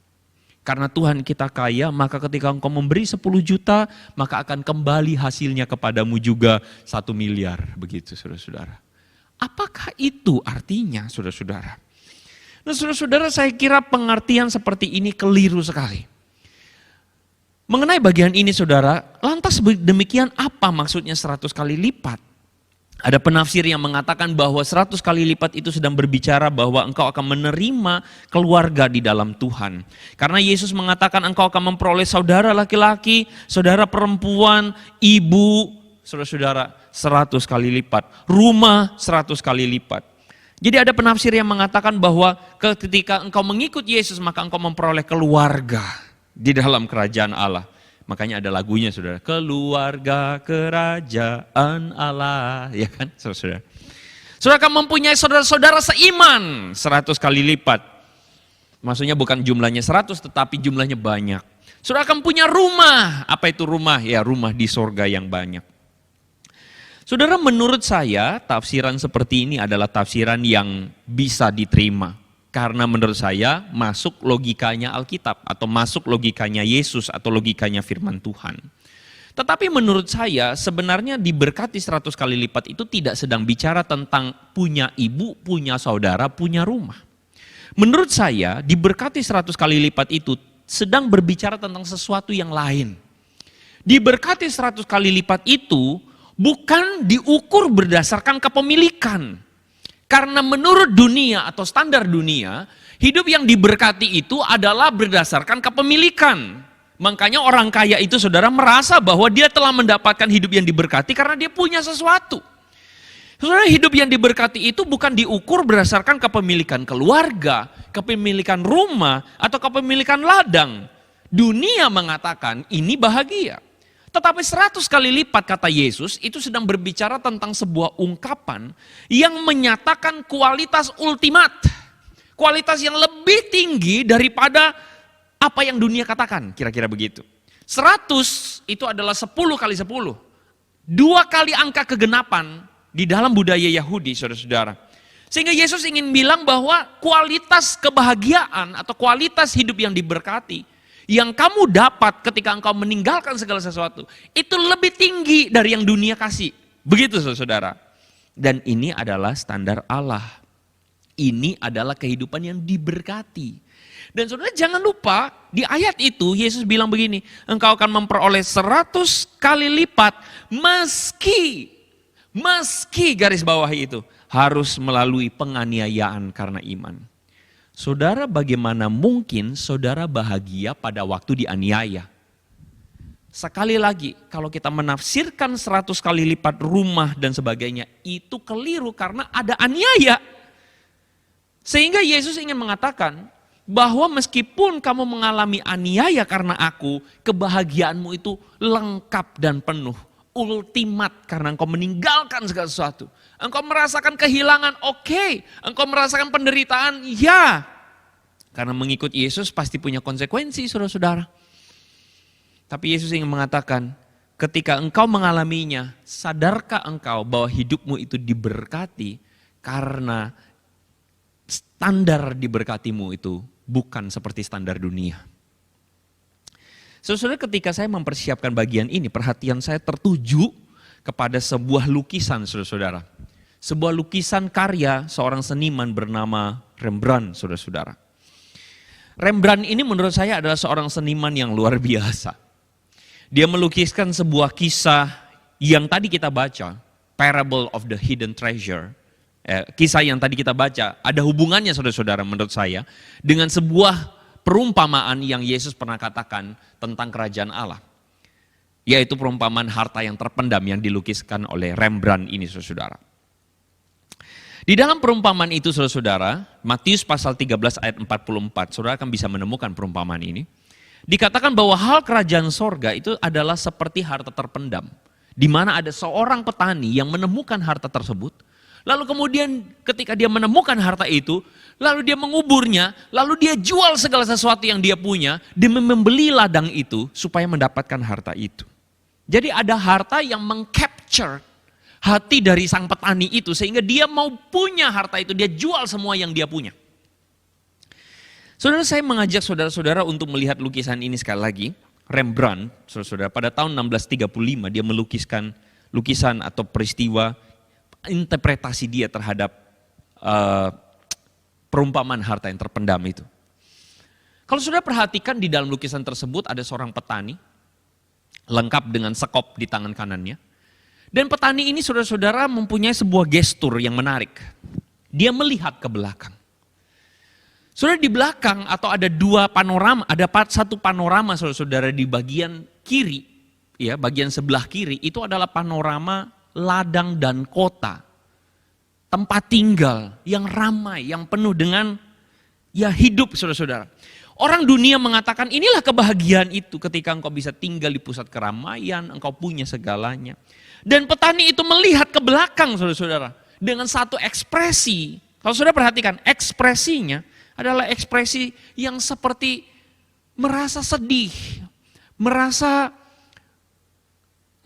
Karena Tuhan kita kaya maka ketika engkau memberi 10 juta maka akan kembali hasilnya kepadamu juga 1 miliar. Begitu saudara-saudara. Apakah itu artinya saudara-saudara? Nah saudara-saudara saya kira pengertian seperti ini keliru sekali. Mengenai bagian ini saudara, lantas demikian apa maksudnya 100 kali lipat? Ada penafsir yang mengatakan bahwa 100 kali lipat itu sedang berbicara bahwa engkau akan menerima keluarga di dalam Tuhan. Karena Yesus mengatakan engkau akan memperoleh saudara laki-laki, saudara perempuan, ibu, saudara-saudara 100 kali lipat. Rumah 100 kali lipat. Jadi ada penafsir yang mengatakan bahwa ketika engkau mengikut Yesus maka engkau memperoleh keluarga di dalam kerajaan Allah. Makanya ada lagunya saudara, keluarga kerajaan Allah, ya kan saudara. Saudara akan mempunyai saudara-saudara seiman 100 kali lipat. Maksudnya bukan jumlahnya 100 tetapi jumlahnya banyak. Saudara akan punya rumah, apa itu rumah? Ya rumah di sorga yang banyak. Saudara menurut saya tafsiran seperti ini adalah tafsiran yang bisa diterima. Karena menurut saya masuk logikanya Alkitab atau masuk logikanya Yesus atau logikanya firman Tuhan. Tetapi menurut saya sebenarnya diberkati 100 kali lipat itu tidak sedang bicara tentang punya ibu, punya saudara, punya rumah. Menurut saya diberkati 100 kali lipat itu sedang berbicara tentang sesuatu yang lain. Diberkati 100 kali lipat itu bukan diukur berdasarkan kepemilikan. Karena menurut dunia atau standar dunia, hidup yang diberkati itu adalah berdasarkan kepemilikan. Makanya orang kaya itu saudara merasa bahwa dia telah mendapatkan hidup yang diberkati karena dia punya sesuatu. Saudara, hidup yang diberkati itu bukan diukur berdasarkan kepemilikan keluarga, kepemilikan rumah, atau kepemilikan ladang. Dunia mengatakan ini bahagia. Tetapi 100 kali lipat kata Yesus itu sedang berbicara tentang sebuah ungkapan yang menyatakan kualitas ultimat. Kualitas yang lebih tinggi daripada apa yang dunia katakan, kira-kira begitu. 100 itu adalah 10 kali 10. 2 kali angka kegenapan di dalam budaya Yahudi, saudara-saudara. Sehingga Yesus ingin bilang bahwa kualitas kebahagiaan atau kualitas hidup yang diberkati yang kamu dapat ketika engkau meninggalkan segala sesuatu, itu lebih tinggi dari yang dunia kasih. Begitu saudara. Dan ini adalah standar Allah. Ini adalah kehidupan yang diberkati. Dan saudara jangan lupa, di ayat itu Yesus bilang begini, engkau akan memperoleh 100 kali lipat meski garis bawahi itu harus melalui penganiayaan karena iman. Saudara, bagaimana mungkin saudara bahagia pada waktu dianiaya? Sekali lagi, kalau kita menafsirkan 100 kali lipat rumah dan sebagainya, itu keliru karena ada aniaya. Sehingga Yesus ingin mengatakan bahwa meskipun kamu mengalami aniaya karena aku, kebahagiaanmu itu lengkap dan penuh. Ultimat karena engkau meninggalkan segala sesuatu. Engkau merasakan kehilangan, oke. Engkau merasakan penderitaan, ya. Karena mengikut Yesus pasti punya konsekuensi, saudara-saudara. Tapi Yesus ingin mengatakan, ketika engkau mengalaminya, sadarkah engkau bahwa hidupmu itu diberkati karena standar diberkatimu itu bukan seperti standar dunia. Saudara, ketika saya mempersiapkan bagian ini, perhatian saya tertuju kepada sebuah lukisan, saudara-saudara. Sebuah lukisan karya seorang seniman bernama Rembrandt, saudara-saudara. Rembrandt ini menurut saya adalah seorang seniman yang luar biasa. Dia melukiskan sebuah kisah yang tadi kita baca, Parable of the Hidden Treasure. Kisah yang tadi kita baca, ada hubungannya saudara-saudara menurut saya dengan sebuah perumpamaan yang Yesus pernah katakan tentang kerajaan Allah. Yaitu perumpamaan harta yang terpendam yang dilukiskan oleh Rembrandt ini saudara-saudara. Di dalam perumpamaan itu saudara-saudara, Matius pasal 13 ayat 44, saudara akan bisa menemukan perumpamaan ini. Dikatakan bahwa hal kerajaan sorga itu adalah seperti harta terpendam. Di mana ada seorang petani yang menemukan harta tersebut. Lalu kemudian ketika dia menemukan harta itu, lalu dia menguburnya, lalu dia jual segala sesuatu yang dia punya demi membeli ladang itu supaya mendapatkan harta itu. Jadi ada harta yang mengcapture hati dari sang petani itu sehingga dia mau punya harta itu, dia jual semua yang dia punya. Saudara, saya mengajak saudara-saudara untuk melihat lukisan ini sekali lagi. Rembrandt, saudara-saudara, pada tahun 1635 dia melukiskan lukisan atau peristiwa interpretasi dia terhadap perumpamaan harta yang terpendam itu. Kalau saudara perhatikan di dalam lukisan tersebut ada seorang petani lengkap dengan sekop di tangan kanannya. Dan petani ini saudara-saudara mempunyai sebuah gestur yang menarik. Dia melihat ke belakang. Saudara, di belakang atau ada dua panorama, ada satu panorama saudara-saudara di bagian kiri, ya bagian sebelah kiri itu adalah panorama ladang dan kota, tempat tinggal yang ramai, yang penuh dengan ya hidup saudara-saudara. Orang dunia mengatakan inilah kebahagiaan itu ketika engkau bisa tinggal di pusat keramaian, engkau punya segalanya. Dan petani itu melihat ke belakang saudara-saudara dengan satu ekspresi. Kalau saudara perhatikan ekspresinya adalah ekspresi yang seperti merasa sedih, merasa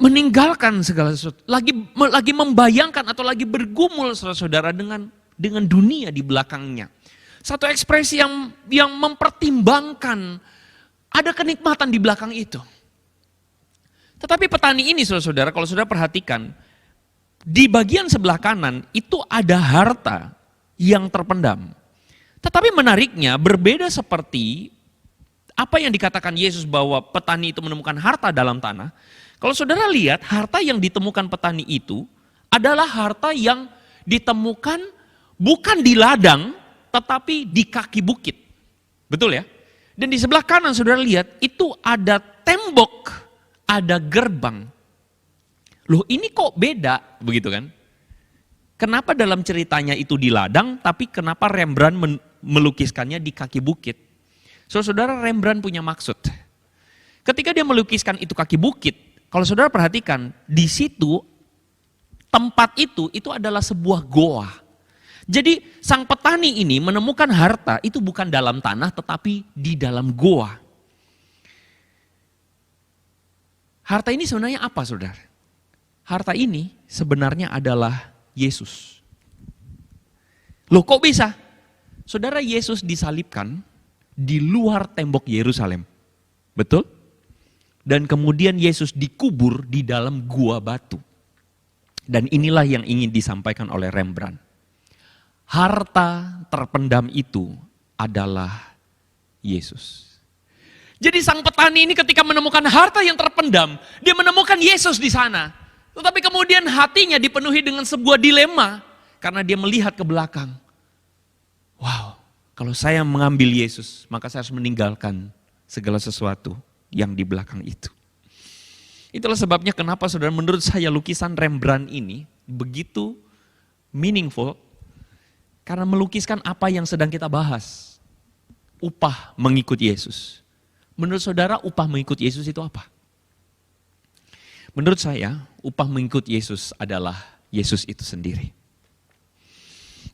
meninggalkan segala sesuatu, lagi membayangkan atau lagi bergumul saudara-saudara dengan dunia di belakangnya. Satu ekspresi yang mempertimbangkan ada kenikmatan di belakang itu. Tetapi petani ini saudara-saudara, kalau saudara perhatikan, di bagian sebelah kanan itu ada harta yang terpendam. Tetapi menariknya berbeda seperti apa yang dikatakan Yesus bahwa petani itu menemukan harta dalam tanah. Kalau saudara lihat harta yang ditemukan petani itu adalah harta yang ditemukan bukan di ladang tetapi di kaki bukit. Betul ya? Dan di sebelah kanan saudara lihat itu ada tembok, ada gerbang. Loh ini kok beda begitu kan? Kenapa dalam ceritanya itu di ladang tapi kenapa Rembrandt melukiskannya di kaki bukit? Saudara, Rembrandt punya maksud. Ketika dia melukiskan itu kaki bukit, kalau saudara perhatikan, di situ tempat itu adalah sebuah goa. Jadi sang petani ini menemukan harta itu bukan dalam tanah tetapi di dalam goa. Harta ini sebenarnya apa saudara? Harta ini sebenarnya adalah Yesus. Loh kok bisa? Saudara, Yesus disalibkan di luar tembok Yerusalem. Betul? Dan kemudian Yesus dikubur di dalam gua batu. Dan inilah yang ingin disampaikan oleh Rembrandt. harta terpendam itu adalah Yesus. Jadi sang petani ini ketika menemukan harta yang terpendam, dia menemukan Yesus di sana. Tetapi kemudian hatinya dipenuhi dengan sebuah dilema karena dia melihat ke belakang. Wow, kalau saya mengambil Yesus, maka saya harus meninggalkan segala sesuatu yang di belakang itu. Itulah sebabnya kenapa saudara, menurut saya lukisan Rembrandt ini begitu meaningful, karena melukiskan apa yang sedang kita bahas. Upah mengikut Yesus. Menurut saudara, upah mengikut Yesus itu apa? Menurut saya, upah mengikut Yesus adalah Yesus itu sendiri.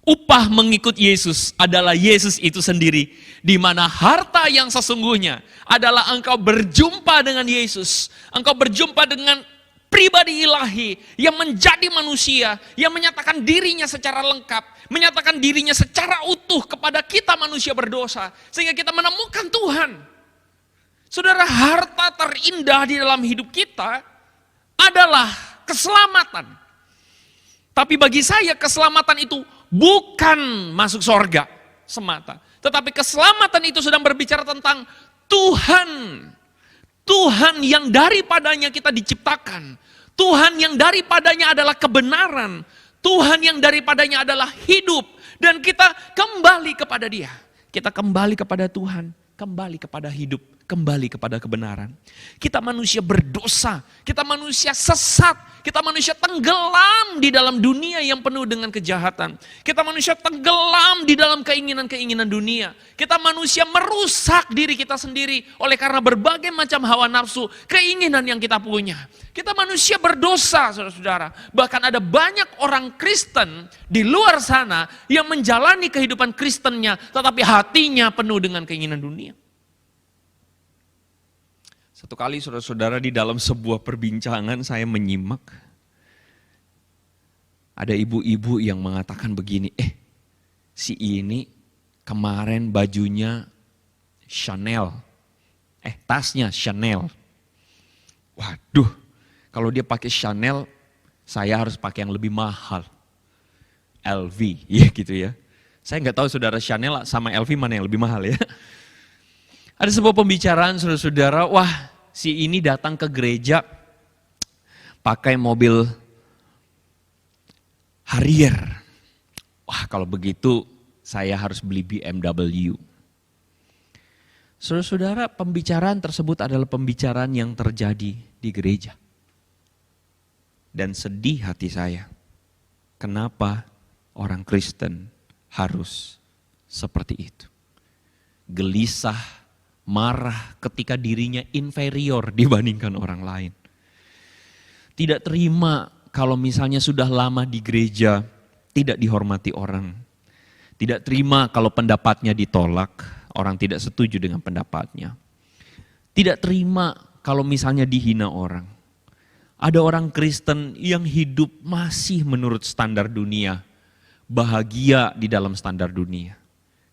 Upah mengikut Yesus adalah Yesus itu sendiri, di mana harta yang sesungguhnya adalah engkau berjumpa dengan Yesus, engkau berjumpa dengan pribadi ilahi yang menjadi manusia, yang menyatakan dirinya secara lengkap, menyatakan dirinya secara utuh kepada kita manusia berdosa, sehingga kita menemukan Tuhan. Saudara, harta terindah di dalam hidup kita adalah keselamatan. Tapi bagi saya keselamatan itu bukan masuk sorga semata. Tetapi keselamatan itu sedang berbicara tentang Tuhan. Tuhan yang daripadanya kita diciptakan. Tuhan yang daripadanya adalah kebenaran. Tuhan yang daripadanya adalah hidup. Dan kita kembali kepada Dia. Kita kembali kepada Tuhan. Kembali kepada hidup. Kembali kepada kebenaran. Kita manusia berdosa. Kita manusia sesat. Kita manusia tenggelam di dalam dunia yang penuh dengan kejahatan. Kita manusia tenggelam di dalam keinginan-keinginan dunia. Kita manusia merusak diri kita sendiri oleh karena berbagai macam hawa nafsu, keinginan yang kita punya. Kita manusia berdosa, saudara-saudara. Bahkan ada banyak orang Kristen di luar sana yang menjalani kehidupan Kristennya, tetapi hatinya penuh dengan keinginan dunia. Satu kali saudara-saudara di dalam sebuah perbincangan saya menyimak. Ada ibu-ibu yang mengatakan begini, si ini kemarin bajunya Chanel, tasnya Chanel. Waduh, kalau dia pakai Chanel, saya harus pakai yang lebih mahal. LV, ya gitu ya. Saya nggak tahu saudara, Chanel sama LV mana yang lebih mahal ya. Ada sebuah pembicaraan saudara-saudara, wah, si ini datang ke gereja pakai mobil Harrier. Wah, kalau begitu saya harus beli BMW. Saudara-saudara, pembicaraan tersebut adalah pembicaraan yang terjadi di gereja. Dan sedih hati saya. Kenapa orang Kristen harus seperti itu? Gelisah, marah ketika dirinya inferior dibandingkan orang lain. Tidak terima kalau misalnya sudah lama di gereja tidak dihormati orang. Tidak terima kalau pendapatnya ditolak, orang tidak setuju dengan pendapatnya. Tidak terima kalau misalnya dihina orang. Ada orang Kristen yang hidup masih menurut standar dunia, bahagia di dalam standar dunia.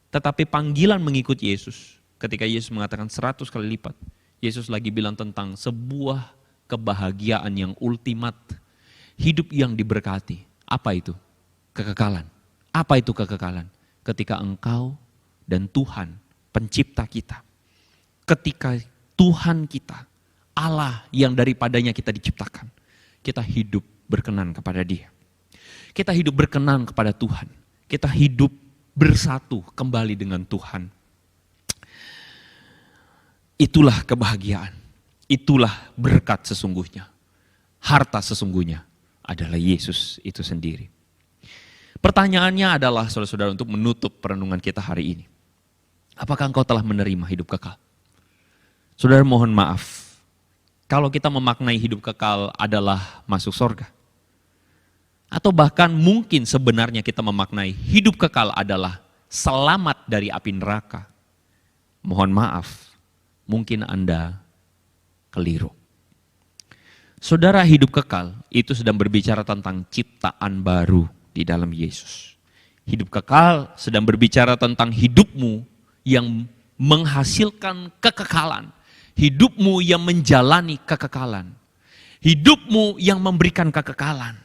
Tetapi panggilan mengikut Yesus, ketika Yesus mengatakan 100 kali lipat, Yesus lagi bilang tentang sebuah kebahagiaan yang ultimat, hidup yang diberkati. Apa itu? Kekekalan. Apa itu kekekalan? Ketika engkau dan Tuhan, pencipta kita, ketika Tuhan kita, Allah yang daripadanya kita diciptakan, kita hidup berkenan kepada Dia. Kita hidup berkenan kepada Tuhan. Kita hidup bersatu kembali dengan Tuhan. Itulah kebahagiaan. Itulah berkat sesungguhnya. Harta sesungguhnya adalah Yesus itu sendiri. Pertanyaannya adalah saudara-saudara untuk menutup perenungan kita hari ini. Apakah engkau telah menerima hidup kekal? Saudara, mohon maaf. Kalau kita memaknai hidup kekal adalah masuk surga. Atau bahkan mungkin sebenarnya kita memaknai hidup kekal adalah selamat dari api neraka. Mohon maaf, mungkin Anda keliru. Saudara, hidup kekal itu sedang berbicara tentang ciptaan baru di dalam Yesus. Hidup kekal sedang berbicara tentang hidupmu yang menghasilkan kekekalan. Hidupmu yang menjalani kekekalan. Hidupmu yang memberikan kekekalan.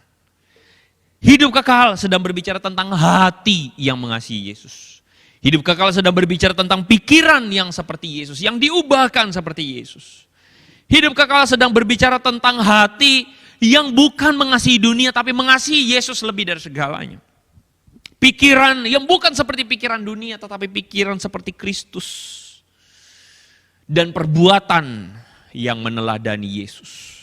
Hidup kekal sedang berbicara tentang hati yang mengasihi Yesus. Hidup kekal sedang berbicara tentang pikiran yang seperti Yesus, yang diubahkan seperti Yesus. Hidup kekal sedang berbicara tentang hati yang bukan mengasihi dunia, tapi mengasihi Yesus lebih dari segalanya. Pikiran yang bukan seperti pikiran dunia, tetapi pikiran seperti Kristus. Dan perbuatan yang meneladani Yesus.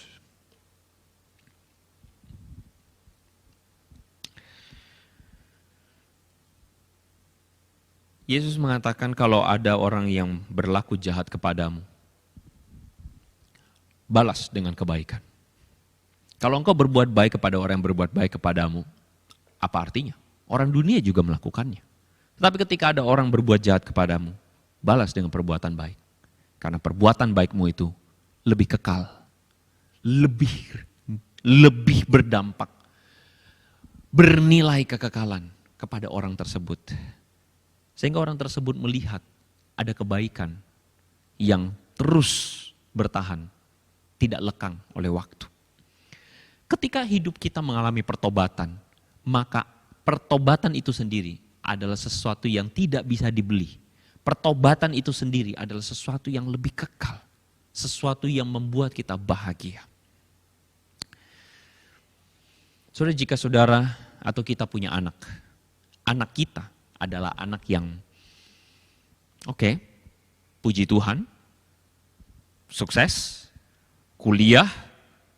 Yesus mengatakan kalau ada orang yang berlaku jahat kepadamu, balas dengan kebaikan. Kalau engkau berbuat baik kepada orang yang berbuat baik kepadamu, apa artinya? Orang dunia juga melakukannya. Tetapi ketika ada orang berbuat jahat kepadamu, balas dengan perbuatan baik. Karena perbuatan baikmu itu lebih kekal, lebih berdampak, bernilai kekekalan kepada orang tersebut. Sehingga orang tersebut melihat ada kebaikan yang terus bertahan, tidak lekang oleh waktu. Ketika hidup kita mengalami pertobatan, maka pertobatan itu sendiri adalah sesuatu yang tidak bisa dibeli. Pertobatan itu sendiri adalah sesuatu yang lebih kekal, sesuatu yang membuat kita bahagia. Saudara, jika saudara atau kita punya anak kita adalah anak yang puji Tuhan, sukses, kuliah,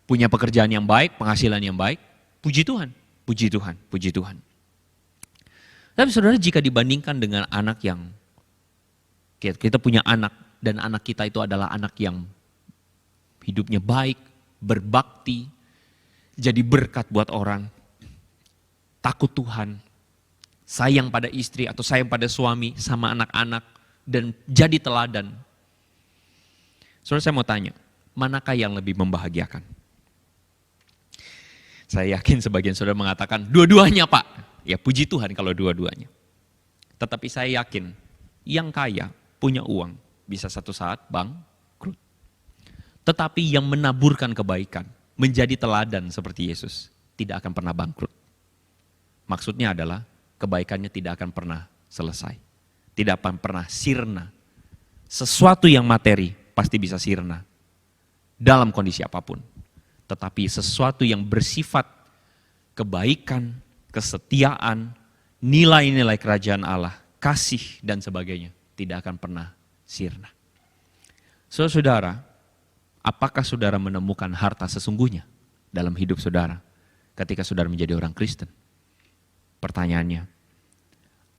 punya pekerjaan yang baik, penghasilan yang baik, puji Tuhan, puji Tuhan, puji Tuhan. Tapi saudara, jika dibandingkan dengan anak yang kita punya anak dan anak kita itu adalah anak yang hidupnya baik, berbakti, jadi berkat buat orang, takut Tuhan, sayang pada istri atau sayang pada suami sama anak-anak dan jadi teladan. Saudara, saya mau tanya, manakah yang lebih membahagiakan? Saya yakin sebagian saudara mengatakan dua-duanya, Pak. Ya puji Tuhan kalau dua-duanya. Tetapi saya yakin yang kaya punya uang bisa satu saat bangkrut. Tetapi yang menaburkan kebaikan, menjadi teladan seperti Yesus, tidak akan pernah bangkrut. Maksudnya adalah kebaikannya tidak akan pernah selesai. Tidak akan pernah sirna. Sesuatu yang materi pasti bisa sirna dalam kondisi apapun. Tetapi sesuatu yang bersifat kebaikan, kesetiaan, nilai-nilai kerajaan Allah, kasih dan sebagainya tidak akan pernah sirna. Saudara, apakah saudara menemukan harta sesungguhnya dalam hidup saudara ketika saudara menjadi orang Kristen? Pertanyaannya,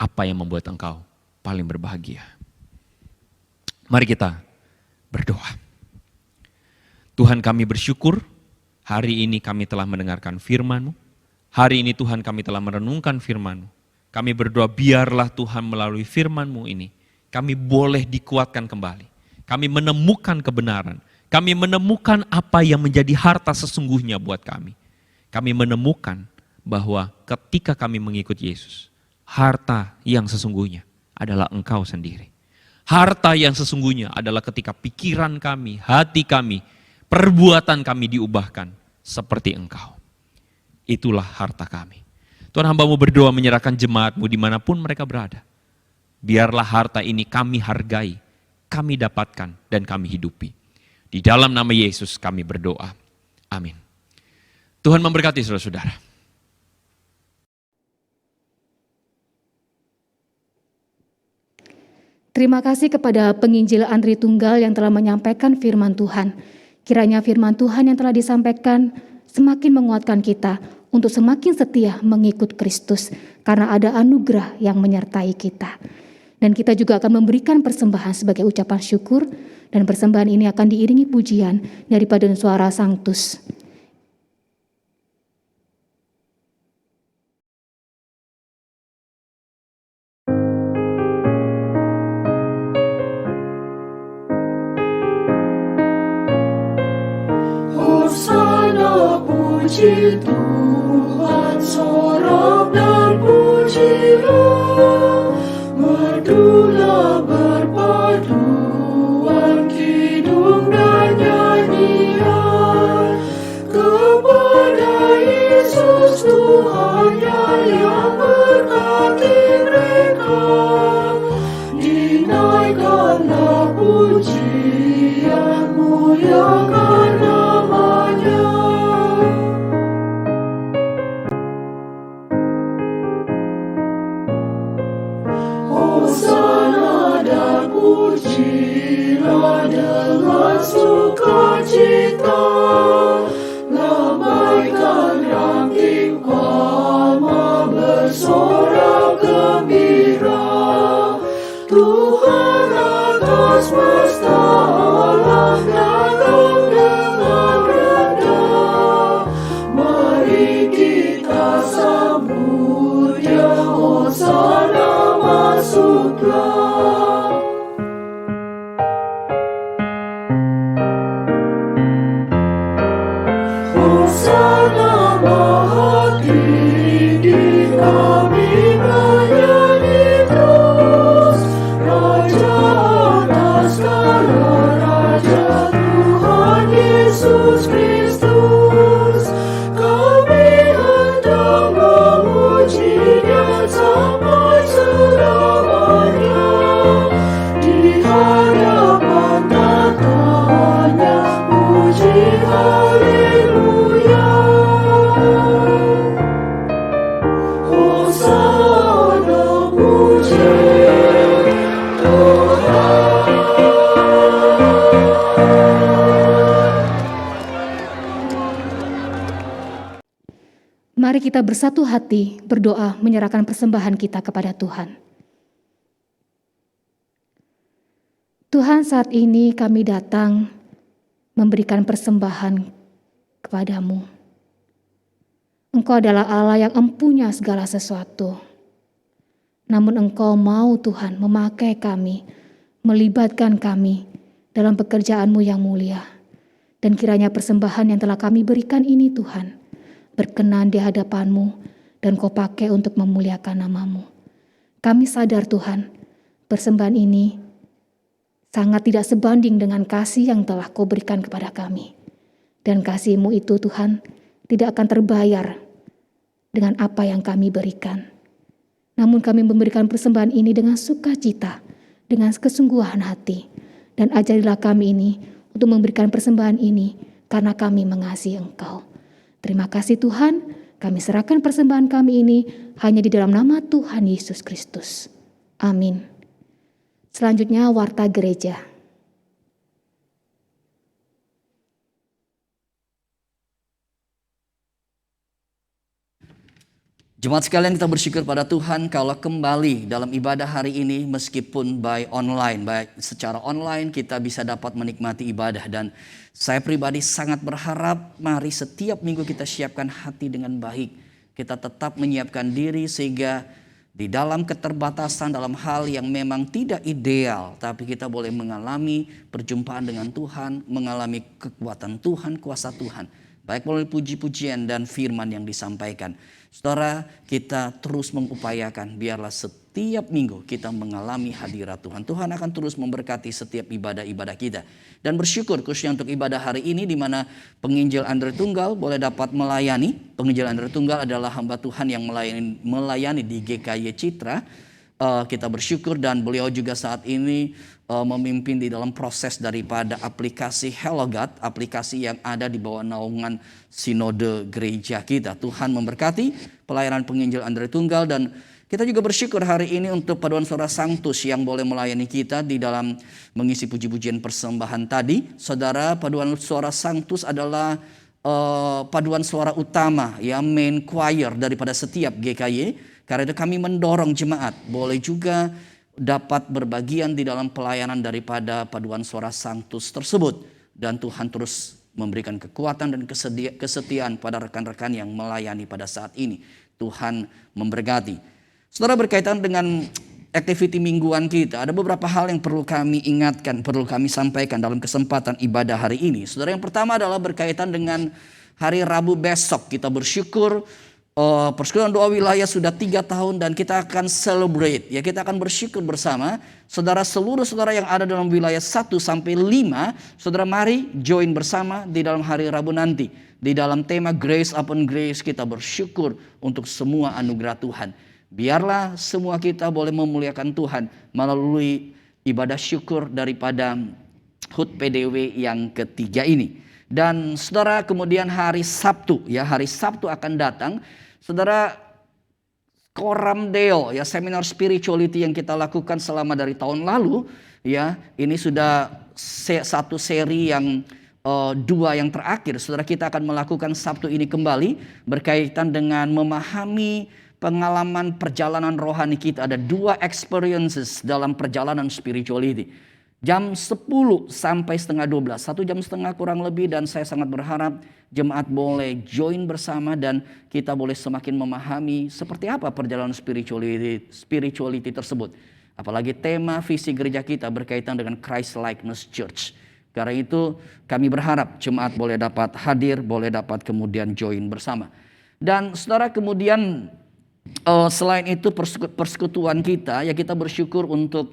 apa yang membuat engkau paling berbahagia? Mari kita berdoa. Tuhan, kami bersyukur hari ini kami telah mendengarkan firman-Mu. Hari ini Tuhan kami telah merenungkan firman-Mu. Kami berdoa biarlah Tuhan melalui firman-Mu ini kami boleh dikuatkan kembali. Kami menemukan kebenaran. Kami menemukan apa yang menjadi harta sesungguhnya buat kami. Kami menemukan bahwa ketika kami mengikut Yesus, harta yang sesungguhnya adalah Engkau sendiri. Harta yang sesungguhnya adalah ketika pikiran kami, hati kami, perbuatan kami diubahkan seperti Engkau. Itulah harta kami. Tuhan, hamba-Mu berdoa menyerahkan jemaat-Mu dimanapun mereka berada. Biarlah harta ini kami hargai, kami dapatkan dan kami hidupi. Di dalam nama Yesus kami berdoa. Amin. Tuhan memberkati saudara-saudara. Terima kasih kepada penginjil Andri Tunggal yang telah menyampaikan firman Tuhan. Kiranya firman Tuhan yang telah disampaikan semakin menguatkan kita untuk semakin setia mengikut Kristus karena ada anugerah yang menyertai kita. Dan kita juga akan memberikan persembahan sebagai ucapan syukur dan persembahan ini akan diiringi pujian dari paduan suara Sanctus. Hosana, puji Tuhan, sorak dan pujilah, merdulah berpaduan kidung dan nyanyian kepada Yesus Tuhan. Naikkanlah pujian, muliakan namanya. Hosana dan pujilah dengan sukacita, lambaikan ranting palma bersorak gembira. Tuhan atas semesta alam datang dengan rendah. Mari kita sambut Dia, Hosana masuklah. Hosana maha tinggi, kami menyanyi terus. Raja atas segala raja, Tuhan Yesus Kristus. Kami hendak memuji-Nya sampai selamanya. Di hadapan tatanya, puji haleluya. Hosana puji Tuhan. Mari kita bersatu hati berdoa menyerahkan persembahan kita kepada Tuhan. Tuhan, saat ini kami datang memberikan persembahan kepadamu. Engkau adalah Allah yang empunya segala sesuatu. Namun Engkau mau Tuhan memakai kami, melibatkan kami dalam pekerjaan-Mu yang mulia. Dan kiranya persembahan yang telah kami berikan ini Tuhan, berkenan di hadapan-Mu dan Kau pakai untuk memuliakan nama-Mu. Kami sadar Tuhan, persembahan ini sangat tidak sebanding dengan kasih yang telah Kau berikan kepada kami. Dan kasih-Mu itu Tuhan tidak akan terbayar dengan apa yang kami berikan. Namun kami memberikan persembahan ini dengan sukacita, dengan kesungguhan hati. Dan ajarilah kami ini untuk memberikan persembahan ini karena kami mengasihi Engkau. Terima kasih Tuhan, kami serahkan persembahan kami ini hanya di dalam nama Tuhan Yesus Kristus. Amin. Selanjutnya warta gereja. Jemaat sekalian, kita bersyukur pada Tuhan kalau kembali dalam ibadah hari ini meskipun baik secara online kita bisa dapat menikmati ibadah. Dan saya pribadi sangat berharap mari setiap minggu kita siapkan hati dengan baik. Kita tetap menyiapkan diri sehingga di dalam keterbatasan dalam hal yang memang tidak ideal, tapi kita boleh mengalami perjumpaan dengan Tuhan, mengalami kekuatan Tuhan, kuasa Tuhan. Baik melalui puji-pujian dan firman yang disampaikan. Saudara, kita terus mengupayakan biarlah setiap minggu kita mengalami hadirat Tuhan. Tuhan akan terus memberkati setiap ibadah-ibadah kita. Dan bersyukur khususnya untuk ibadah hari ini di mana penginjil Andre Tunggal boleh dapat melayani. Penginjil Andre Tunggal adalah hamba Tuhan yang melayani di GKY Citra. Kita bersyukur dan beliau juga saat ini memimpin di dalam proses daripada aplikasi Hello God, aplikasi yang ada di bawah naungan sinode gereja kita. Tuhan memberkati pelayanan penginjil Andre Tunggal dan kita juga bersyukur hari ini untuk paduan suara Sanctus yang boleh melayani kita di dalam mengisi puji-pujian persembahan tadi. Saudara, paduan suara Sanctus adalah paduan suara utama ya, main choir daripada setiap GKY. Karena itu kami mendorong jemaat boleh juga dapat berbagian di dalam pelayanan daripada paduan suara Sanctus tersebut. Dan Tuhan terus memberikan kekuatan dan kesetiaan pada rekan-rekan yang melayani pada saat ini. Tuhan memberkati. Saudara, berkaitan dengan activity mingguan kita, ada beberapa hal yang perlu kami ingatkan, perlu kami sampaikan dalam kesempatan ibadah hari ini. Saudara, yang pertama adalah berkaitan dengan hari Rabu besok. Kita bersyukur Persekutuan Doa Wilayah sudah 3 tahun dan kita akan celebrate. Ya, kita akan bersyukur bersama. Saudara, seluruh saudara yang ada dalam wilayah 1 sampai 5, saudara mari join bersama di dalam hari Rabu nanti. Di dalam tema Grace Upon Grace kita bersyukur untuk semua anugerah Tuhan. Biarlah semua kita boleh memuliakan Tuhan melalui ibadah syukur daripada HUT PDW yang ketiga ini. Dan saudara, kemudian hari Sabtu akan datang, saudara, Coram Deo, ya, seminar spirituality yang kita lakukan selama dari tahun lalu, ya, ini sudah satu seri yang dua yang terakhir. Saudara, kita akan melakukan Sabtu ini kembali berkaitan dengan memahami pengalaman perjalanan rohani kita. Ada 2 experiences dalam perjalanan spirituality. Jam 10 sampai setengah 12, 1,5 jam kurang lebih, dan saya sangat berharap jemaat boleh join bersama dan kita boleh semakin memahami seperti apa perjalanan spirituality tersebut. Apalagi tema visi gereja kita berkaitan dengan Christ Likeness Church. Karena itu kami berharap jemaat boleh dapat hadir, boleh dapat kemudian join bersama. Dan saudara, kemudian selain itu persekutuan kita, ya, kita bersyukur untuk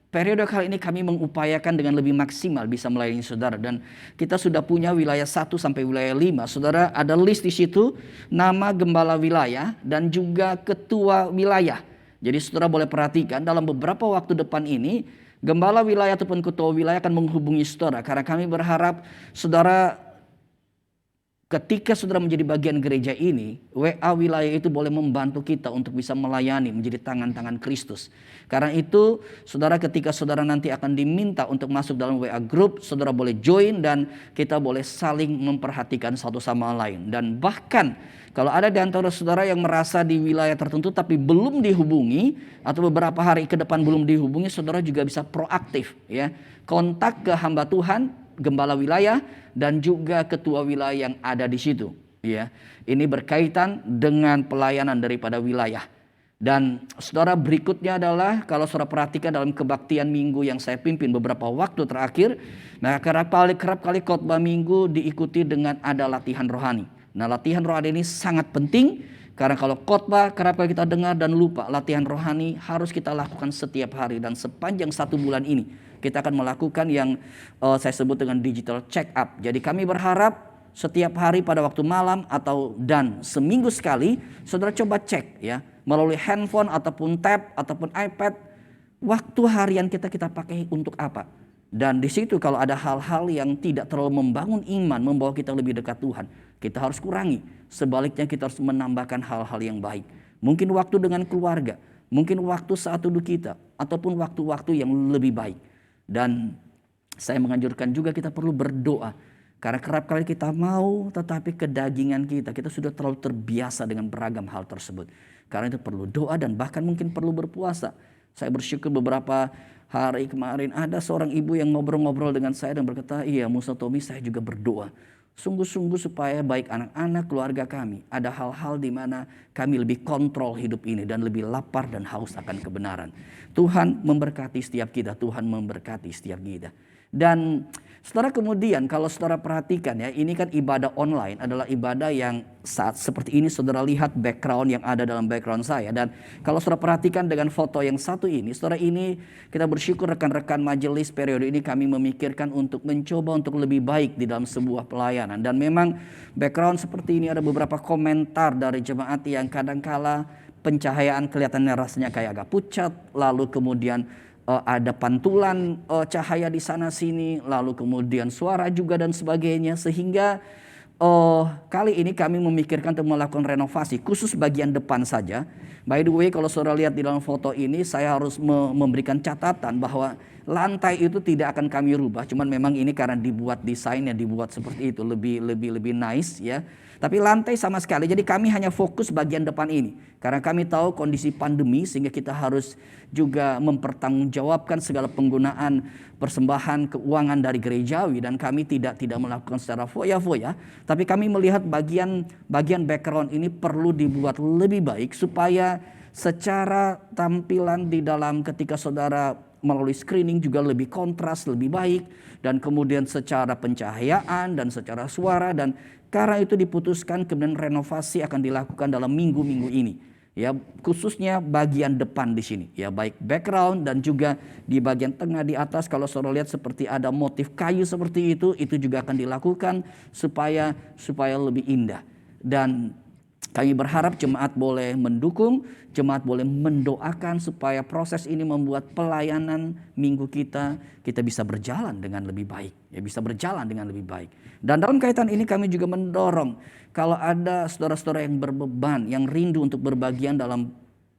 periode kali ini kami mengupayakan dengan lebih maksimal bisa melayani saudara. Dan kita sudah punya wilayah 1 sampai wilayah 5. Saudara, ada list di situ nama gembala wilayah dan juga ketua wilayah. Jadi saudara boleh perhatikan dalam beberapa waktu depan ini gembala wilayah ataupun ketua wilayah akan menghubungi saudara. Karena kami berharap saudara, ketika saudara menjadi bagian gereja ini, WA wilayah itu boleh membantu kita untuk bisa melayani, menjadi tangan-tangan Kristus. Karena itu, saudara, ketika saudara nanti akan diminta untuk masuk dalam WA group, saudara boleh join dan kita boleh saling memperhatikan satu sama lain. Dan bahkan kalau ada di antara saudara yang merasa di wilayah tertentu tapi belum dihubungi atau beberapa hari ke depan belum dihubungi, saudara juga bisa proaktif, ya, kontak ke hamba Tuhan, gembala wilayah dan juga ketua wilayah yang ada di situ, ya. Ini berkaitan dengan pelayanan daripada wilayah. Dan saudara, berikutnya adalah kalau saudara perhatikan dalam kebaktian minggu yang saya pimpin beberapa waktu terakhir, nah kerap kali khotbah minggu diikuti dengan ada latihan rohani. Nah, latihan rohani ini sangat penting karena kalau khotbah kerap kali kita dengar dan lupa, latihan rohani harus kita lakukan setiap hari. Dan sepanjang 1 bulan ini kita akan melakukan yang saya sebut dengan digital check up. Jadi kami berharap setiap hari pada waktu malam dan seminggu sekali saudara coba cek, ya, melalui handphone ataupun tab ataupun iPad, waktu harian kita pakai untuk apa. Dan di situ kalau ada hal-hal yang tidak terlalu membangun iman, membawa kita lebih dekat Tuhan, kita harus kurangi. Sebaliknya kita harus menambahkan hal-hal yang baik. Mungkin waktu dengan keluarga, mungkin waktu saat duduk kita, ataupun waktu-waktu yang lebih baik. Dan saya menganjurkan juga kita perlu berdoa. Karena kerap kali kita mau, tetapi kedagingan kita sudah terlalu terbiasa dengan beragam hal tersebut. Karena itu perlu doa dan bahkan mungkin perlu berpuasa. Saya bersyukur beberapa hari kemarin ada seorang ibu yang ngobrol-ngobrol dengan saya dan berkata, iya Musa Tommy, saya juga berdoa. Sungguh-sungguh supaya baik anak-anak keluarga kami, ada hal-hal di mana kami lebih kontrol hidup ini dan lebih lapar dan haus akan kebenaran. Tuhan memberkati setiap kita, Tuhan memberkati setiap kita. Dan saudara, kemudian kalau saudara perhatikan, ya, ini kan ibadah online adalah ibadah yang saat seperti ini saudara lihat background yang ada dalam background saya. Dan kalau saudara perhatikan dengan foto yang satu ini, saudara, ini kita bersyukur rekan-rekan majelis periode ini kami memikirkan untuk mencoba untuk lebih baik di dalam sebuah pelayanan. Dan memang background seperti ini ada beberapa komentar dari jemaat yang kadangkala pencahayaan kelihatannya rasanya kayak agak pucat, lalu kemudian ada pantulan cahaya di sana sini, lalu kemudian suara juga dan sebagainya, sehingga kali ini kami memikirkan untuk melakukan renovasi khusus bagian depan saja. By the way, kalau saudara lihat di dalam foto ini, saya harus memberikan catatan bahwa lantai itu tidak akan kami rubah, cuman memang ini karena dibuat desainnya dibuat seperti itu, lebih nice, ya. Tapi lantai sama sekali, jadi kami hanya fokus bagian depan ini. Karena kami tahu kondisi pandemi sehingga kita harus juga mempertanggungjawabkan segala penggunaan persembahan keuangan dari gerejawi. Dan kami tidak melakukan secara foya-foya. Tapi kami melihat bagian background ini perlu dibuat lebih baik supaya secara tampilan di dalam ketika saudara melalui screening juga lebih kontras, lebih baik. Dan kemudian secara pencahayaan dan secara suara, dan karena itu diputuskan kemudian renovasi akan dilakukan dalam minggu-minggu ini. Ya, khususnya bagian depan di sini, ya, baik background dan juga di bagian tengah di atas. Kalau saudara lihat seperti ada motif kayu seperti itu juga akan dilakukan supaya lebih indah. Dan Kami berharap jemaat boleh mendukung, jemaat boleh mendoakan supaya proses ini membuat pelayanan minggu kita bisa berjalan dengan lebih baik, ya bisa berjalan dengan lebih baik. Dan dalam kaitan ini kami juga mendorong kalau ada saudara-saudara yang berbeban, yang rindu untuk berbagian dalam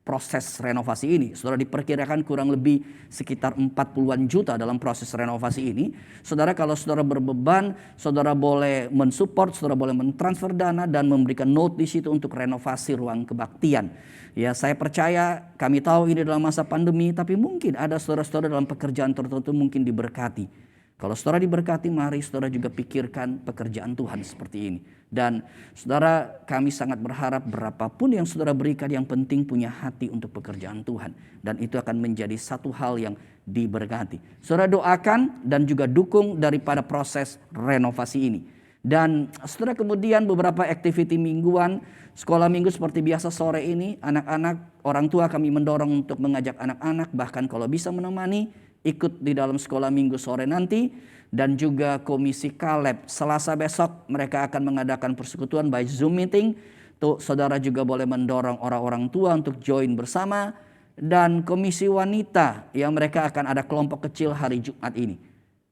proses renovasi ini. Saudara, diperkirakan kurang lebih sekitar 40-an juta dalam proses renovasi ini. Saudara, kalau saudara berbeban, saudara boleh mensupport, saudara boleh mentransfer dana dan memberikan note di situ untuk renovasi ruang kebaktian. Ya, saya percaya, kami tahu ini dalam masa pandemi, tapi mungkin ada saudara-saudara dalam pekerjaan tertentu mungkin diberkati. Kalau saudara diberkati, mari saudara juga pikirkan pekerjaan Tuhan seperti ini. Dan saudara, kami sangat berharap berapapun yang saudara berikan, yang penting punya hati untuk pekerjaan Tuhan. Dan itu akan menjadi satu hal yang diberkati. Saudara doakan dan juga dukung daripada proses renovasi ini. Dan saudara, kemudian beberapa aktiviti mingguan, sekolah minggu seperti biasa sore ini, anak-anak, orang tua kami mendorong untuk mengajak anak-anak, bahkan kalau bisa menemani, ikut di dalam sekolah minggu sore nanti. Dan juga Komisi Kaleb, Selasa besok mereka akan mengadakan persekutuan by Zoom meeting. Tuh, saudara juga boleh mendorong orang-orang tua untuk join bersama. Dan Komisi Wanita, yang mereka akan ada kelompok kecil hari Jumat ini.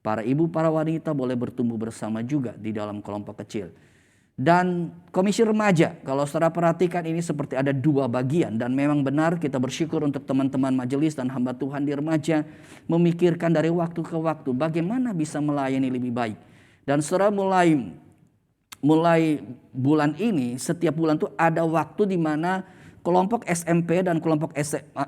Para ibu, para wanita boleh bertumbuh bersama juga di dalam kelompok kecil. Dan Komisi Remaja, kalau saudara perhatikan ini seperti ada dua bagian. Dan memang benar, kita bersyukur untuk teman-teman majelis dan hamba Tuhan di remaja memikirkan dari waktu ke waktu bagaimana bisa melayani lebih baik. Dan saudara, mulai bulan ini, setiap bulan tuh ada waktu di mana kelompok SMP dan kelompok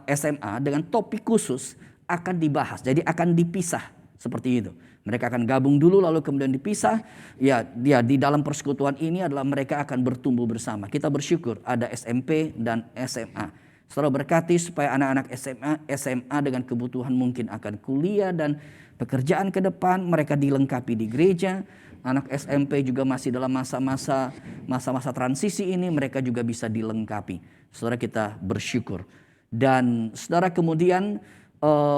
SMA dengan topik khusus akan dibahas. Jadi akan dipisah seperti itu. Mereka akan gabung dulu lalu kemudian dipisah. Ya, di dalam persekutuan ini adalah mereka akan bertumbuh bersama. Kita bersyukur ada SMP dan SMA. Saudara berkati supaya anak-anak SMA dengan kebutuhan mungkin akan kuliah dan pekerjaan ke depan, mereka dilengkapi di gereja. Anak SMP juga masih dalam masa-masa transisi ini, mereka juga bisa dilengkapi. Saudara, kita bersyukur. Dan saudara, kemudian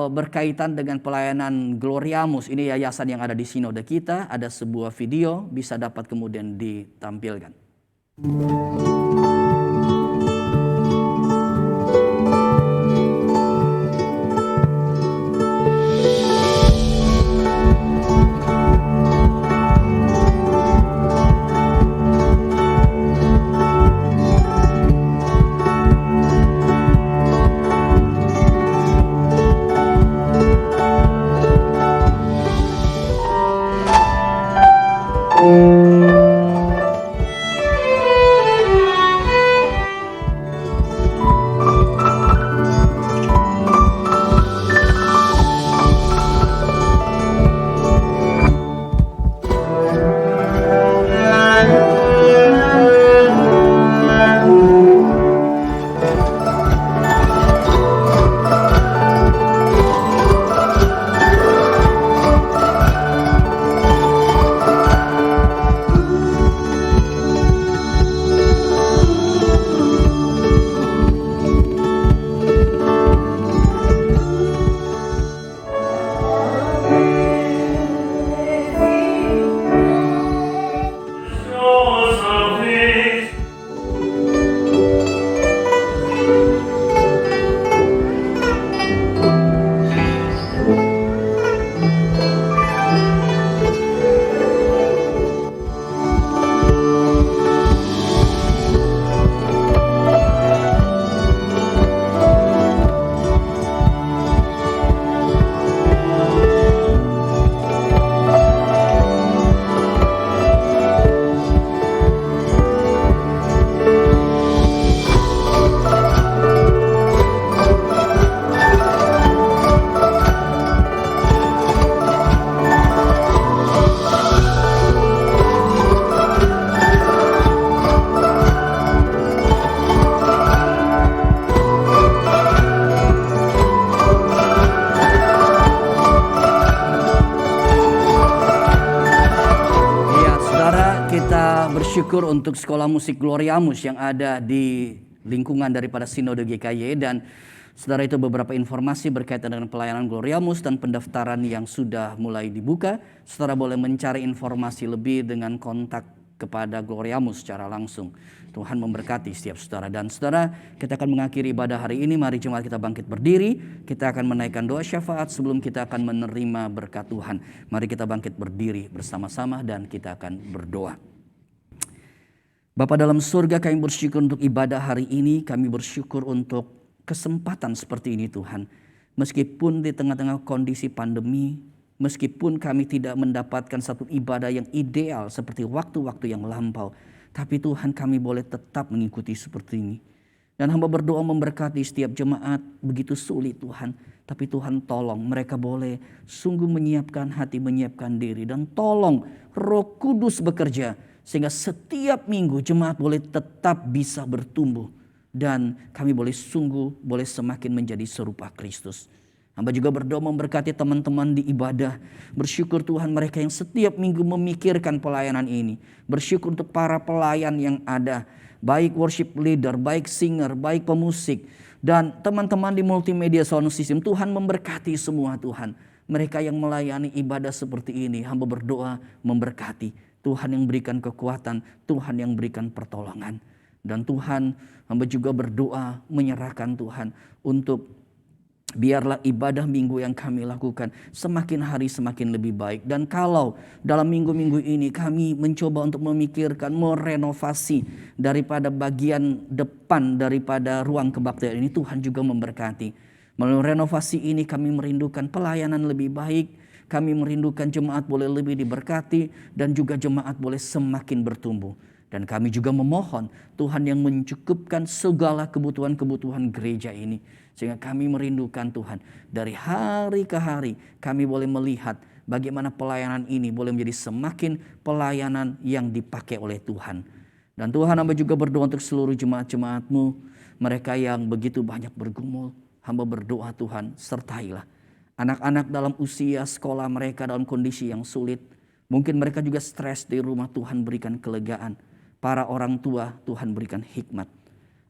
berkaitan dengan pelayanan Gloriamus, ini yayasan yang ada di sinode kita, ada sebuah video bisa dapat kemudian ditampilkan. Bersyukur untuk sekolah musik Gloriamus yang ada di lingkungan daripada Sinode GKY. Dan saudara, itu beberapa informasi berkaitan dengan pelayanan Gloriamus dan pendaftaran yang sudah mulai dibuka. Saudara boleh mencari informasi lebih dengan kontak kepada Gloriamu secara langsung. Tuhan memberkati setiap saudara. Dan saudara, kita akan mengakhiri ibadah hari ini. Mari jemaat kita bangkit berdiri. Kita akan menaikkan doa syafaat sebelum kita akan menerima berkat Tuhan. Mari kita bangkit berdiri bersama-sama dan kita akan berdoa. Bapa dalam surga, kami bersyukur untuk ibadah hari ini. Kami bersyukur untuk kesempatan seperti ini Tuhan. Meskipun di tengah-tengah kondisi pandemi, meskipun kami tidak mendapatkan satu ibadah yang ideal seperti waktu-waktu yang lampau, tapi Tuhan, kami boleh tetap mengikuti seperti ini. Dan hamba berdoa memberkati setiap jemaat, begitu sulit Tuhan. Tapi Tuhan tolong mereka boleh sungguh menyiapkan hati, menyiapkan diri. Dan tolong Roh Kudus bekerja sehingga setiap minggu jemaat boleh tetap bisa bertumbuh. Dan kami boleh semakin menjadi serupa Kristus. Hamba juga berdoa memberkati teman-teman di ibadah. Bersyukur Tuhan mereka yang setiap minggu memikirkan pelayanan ini. Bersyukur untuk para pelayan yang ada. Baik worship leader, baik singer, baik pemusik. Dan teman-teman di multimedia sound system. Tuhan memberkati semua Tuhan. Mereka yang melayani ibadah seperti ini. Hamba berdoa memberkati. Tuhan yang berikan kekuatan. Tuhan yang berikan pertolongan. Dan Tuhan, hamba juga berdoa menyerahkan Tuhan untuk biarlah ibadah minggu yang kami lakukan semakin hari semakin lebih baik. Dan kalau dalam minggu-minggu ini kami mencoba untuk memikirkan, merenovasi daripada bagian depan daripada ruang kebaktian ini, Tuhan juga memberkati. Melalui renovasi ini kami merindukan pelayanan lebih baik. Kami merindukan jemaat boleh lebih diberkati dan juga jemaat boleh semakin bertumbuh. Dan kami juga memohon Tuhan yang mencukupkan segala kebutuhan-kebutuhan gereja ini. Sehingga kami merindukan Tuhan. Dari hari ke hari kami boleh melihat bagaimana pelayanan ini boleh menjadi semakin pelayanan yang dipakai oleh Tuhan. Dan Tuhan, hamba juga berdoa untuk seluruh jemaat-jemaat-Mu. Mereka yang begitu banyak bergumul. Hamba berdoa Tuhan, sertailah. Anak-anak dalam usia sekolah mereka dalam kondisi yang sulit. Mungkin mereka juga stres di rumah, Tuhan berikan kelegaan. Para orang tua, Tuhan berikan hikmat.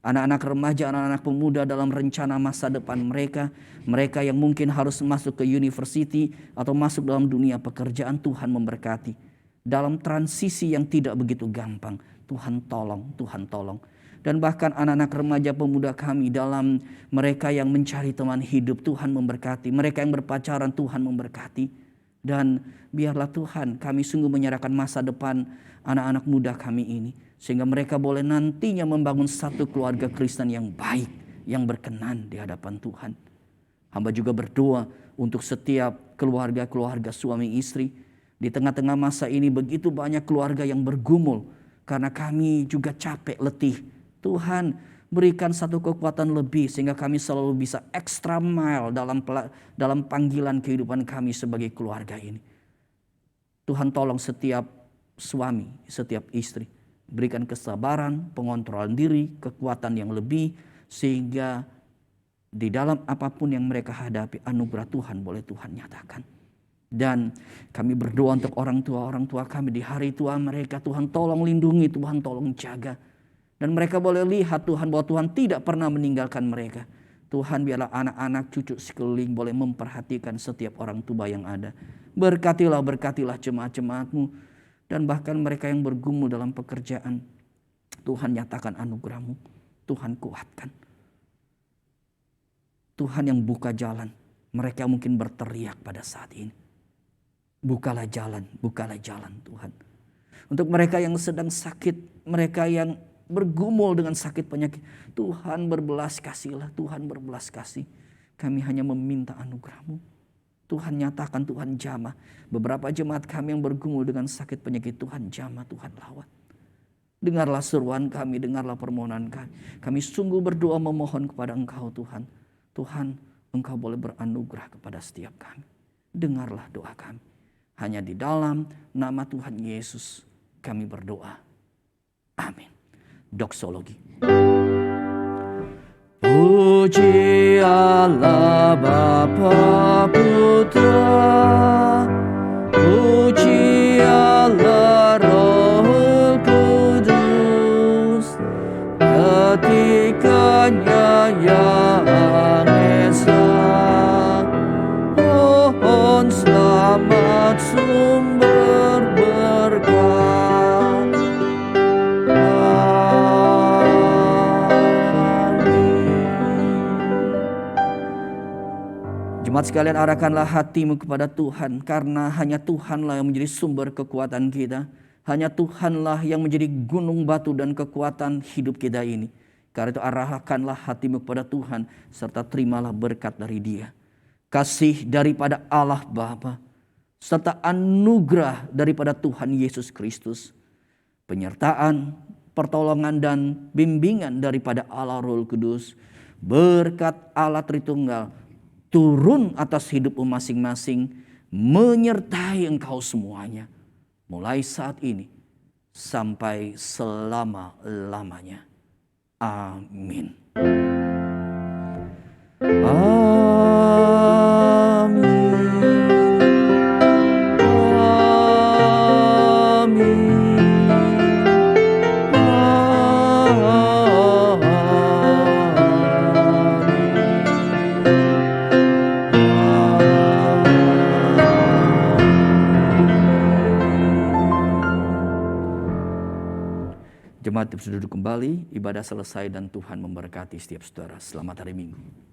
Anak-anak remaja, anak-anak pemuda dalam rencana masa depan mereka. Mereka yang mungkin harus masuk ke university atau masuk dalam dunia pekerjaan, Tuhan memberkati. Dalam transisi yang tidak begitu gampang, Tuhan tolong, Tuhan tolong. Dan bahkan anak-anak remaja pemuda kami dalam mereka yang mencari teman hidup, Tuhan memberkati. Mereka yang berpacaran, Tuhan memberkati. Dan biarlah Tuhan kami sungguh menyerahkan masa depan anak-anak muda kami ini. Sehingga mereka boleh nantinya membangun satu keluarga Kristen yang baik, yang berkenan di hadapan Tuhan. Hamba juga berdoa untuk setiap keluarga-keluarga suami istri. Di tengah-tengah masa ini begitu banyak keluarga yang bergumul. Karena kami juga capek, letih. Tuhan berikan satu kekuatan lebih sehingga kami selalu bisa extra mile dalam panggilan kehidupan kami sebagai keluarga ini. Tuhan tolong setiap suami, setiap istri. Berikan kesabaran, pengontrolan diri, kekuatan yang lebih. Sehingga di dalam apapun yang mereka hadapi, anugerah Tuhan boleh Tuhan nyatakan. Dan kami berdoa untuk orang tua kami di hari tua mereka. Tuhan tolong lindungi, Tuhan tolong jaga. Dan mereka boleh lihat Tuhan bahwa Tuhan tidak pernah meninggalkan mereka. Tuhan biarlah anak-anak cucu sekeliling boleh memperhatikan setiap orang tua yang ada. Berkatilah jemaat-jemaat-Mu. Dan bahkan mereka yang bergumul dalam pekerjaan. Tuhan nyatakan anugerah-Mu. Tuhan kuatkan. Tuhan yang buka jalan. Mereka mungkin berteriak pada saat ini. Bukalah jalan Tuhan. Untuk mereka yang sedang sakit, mereka yang bergumul dengan sakit penyakit, Tuhan berbelas kasihilah, Tuhan berbelas kasih. Kami hanya meminta anugerah-Mu. Tuhan nyatakan, Tuhan jamah. Beberapa jemaat kami yang bergumul dengan sakit penyakit, Tuhan jamah, Tuhan lawat. Dengarlah seruan kami, dengarlah permohonan kami. Kami sungguh berdoa memohon kepada Engkau Tuhan. Tuhan, Engkau boleh beranugerah kepada setiap kami. Dengarlah doa kami. Hanya di dalam nama Tuhan Yesus kami berdoa. Amin. Doksologi. Puji Allah Bapa Putra, puji Allah Roh Kudus, ketikanya yang esa. Mohon selamat sumber berkat. Jemaat sekalian, arahkanlah hatimu kepada Tuhan, karena hanya Tuhanlah yang menjadi sumber kekuatan kita. Hanya Tuhanlah yang menjadi gunung batu dan kekuatan hidup kita ini. Karena itu arahkanlah hatimu kepada Tuhan, serta terimalah berkat dari Dia. Kasih daripada Allah Bapa, serta anugerah daripada Tuhan Yesus Kristus, penyertaan, pertolongan dan bimbingan daripada Allah Roh Kudus, berkat Allah Tritunggal turun atas hidupmu masing-masing, menyertai engkau semuanya, mulai saat ini sampai selama-lamanya. Amin. Jemaat bisa duduk kembali, ibadah selesai dan Tuhan memberkati setiap saudara. Selamat hari Minggu.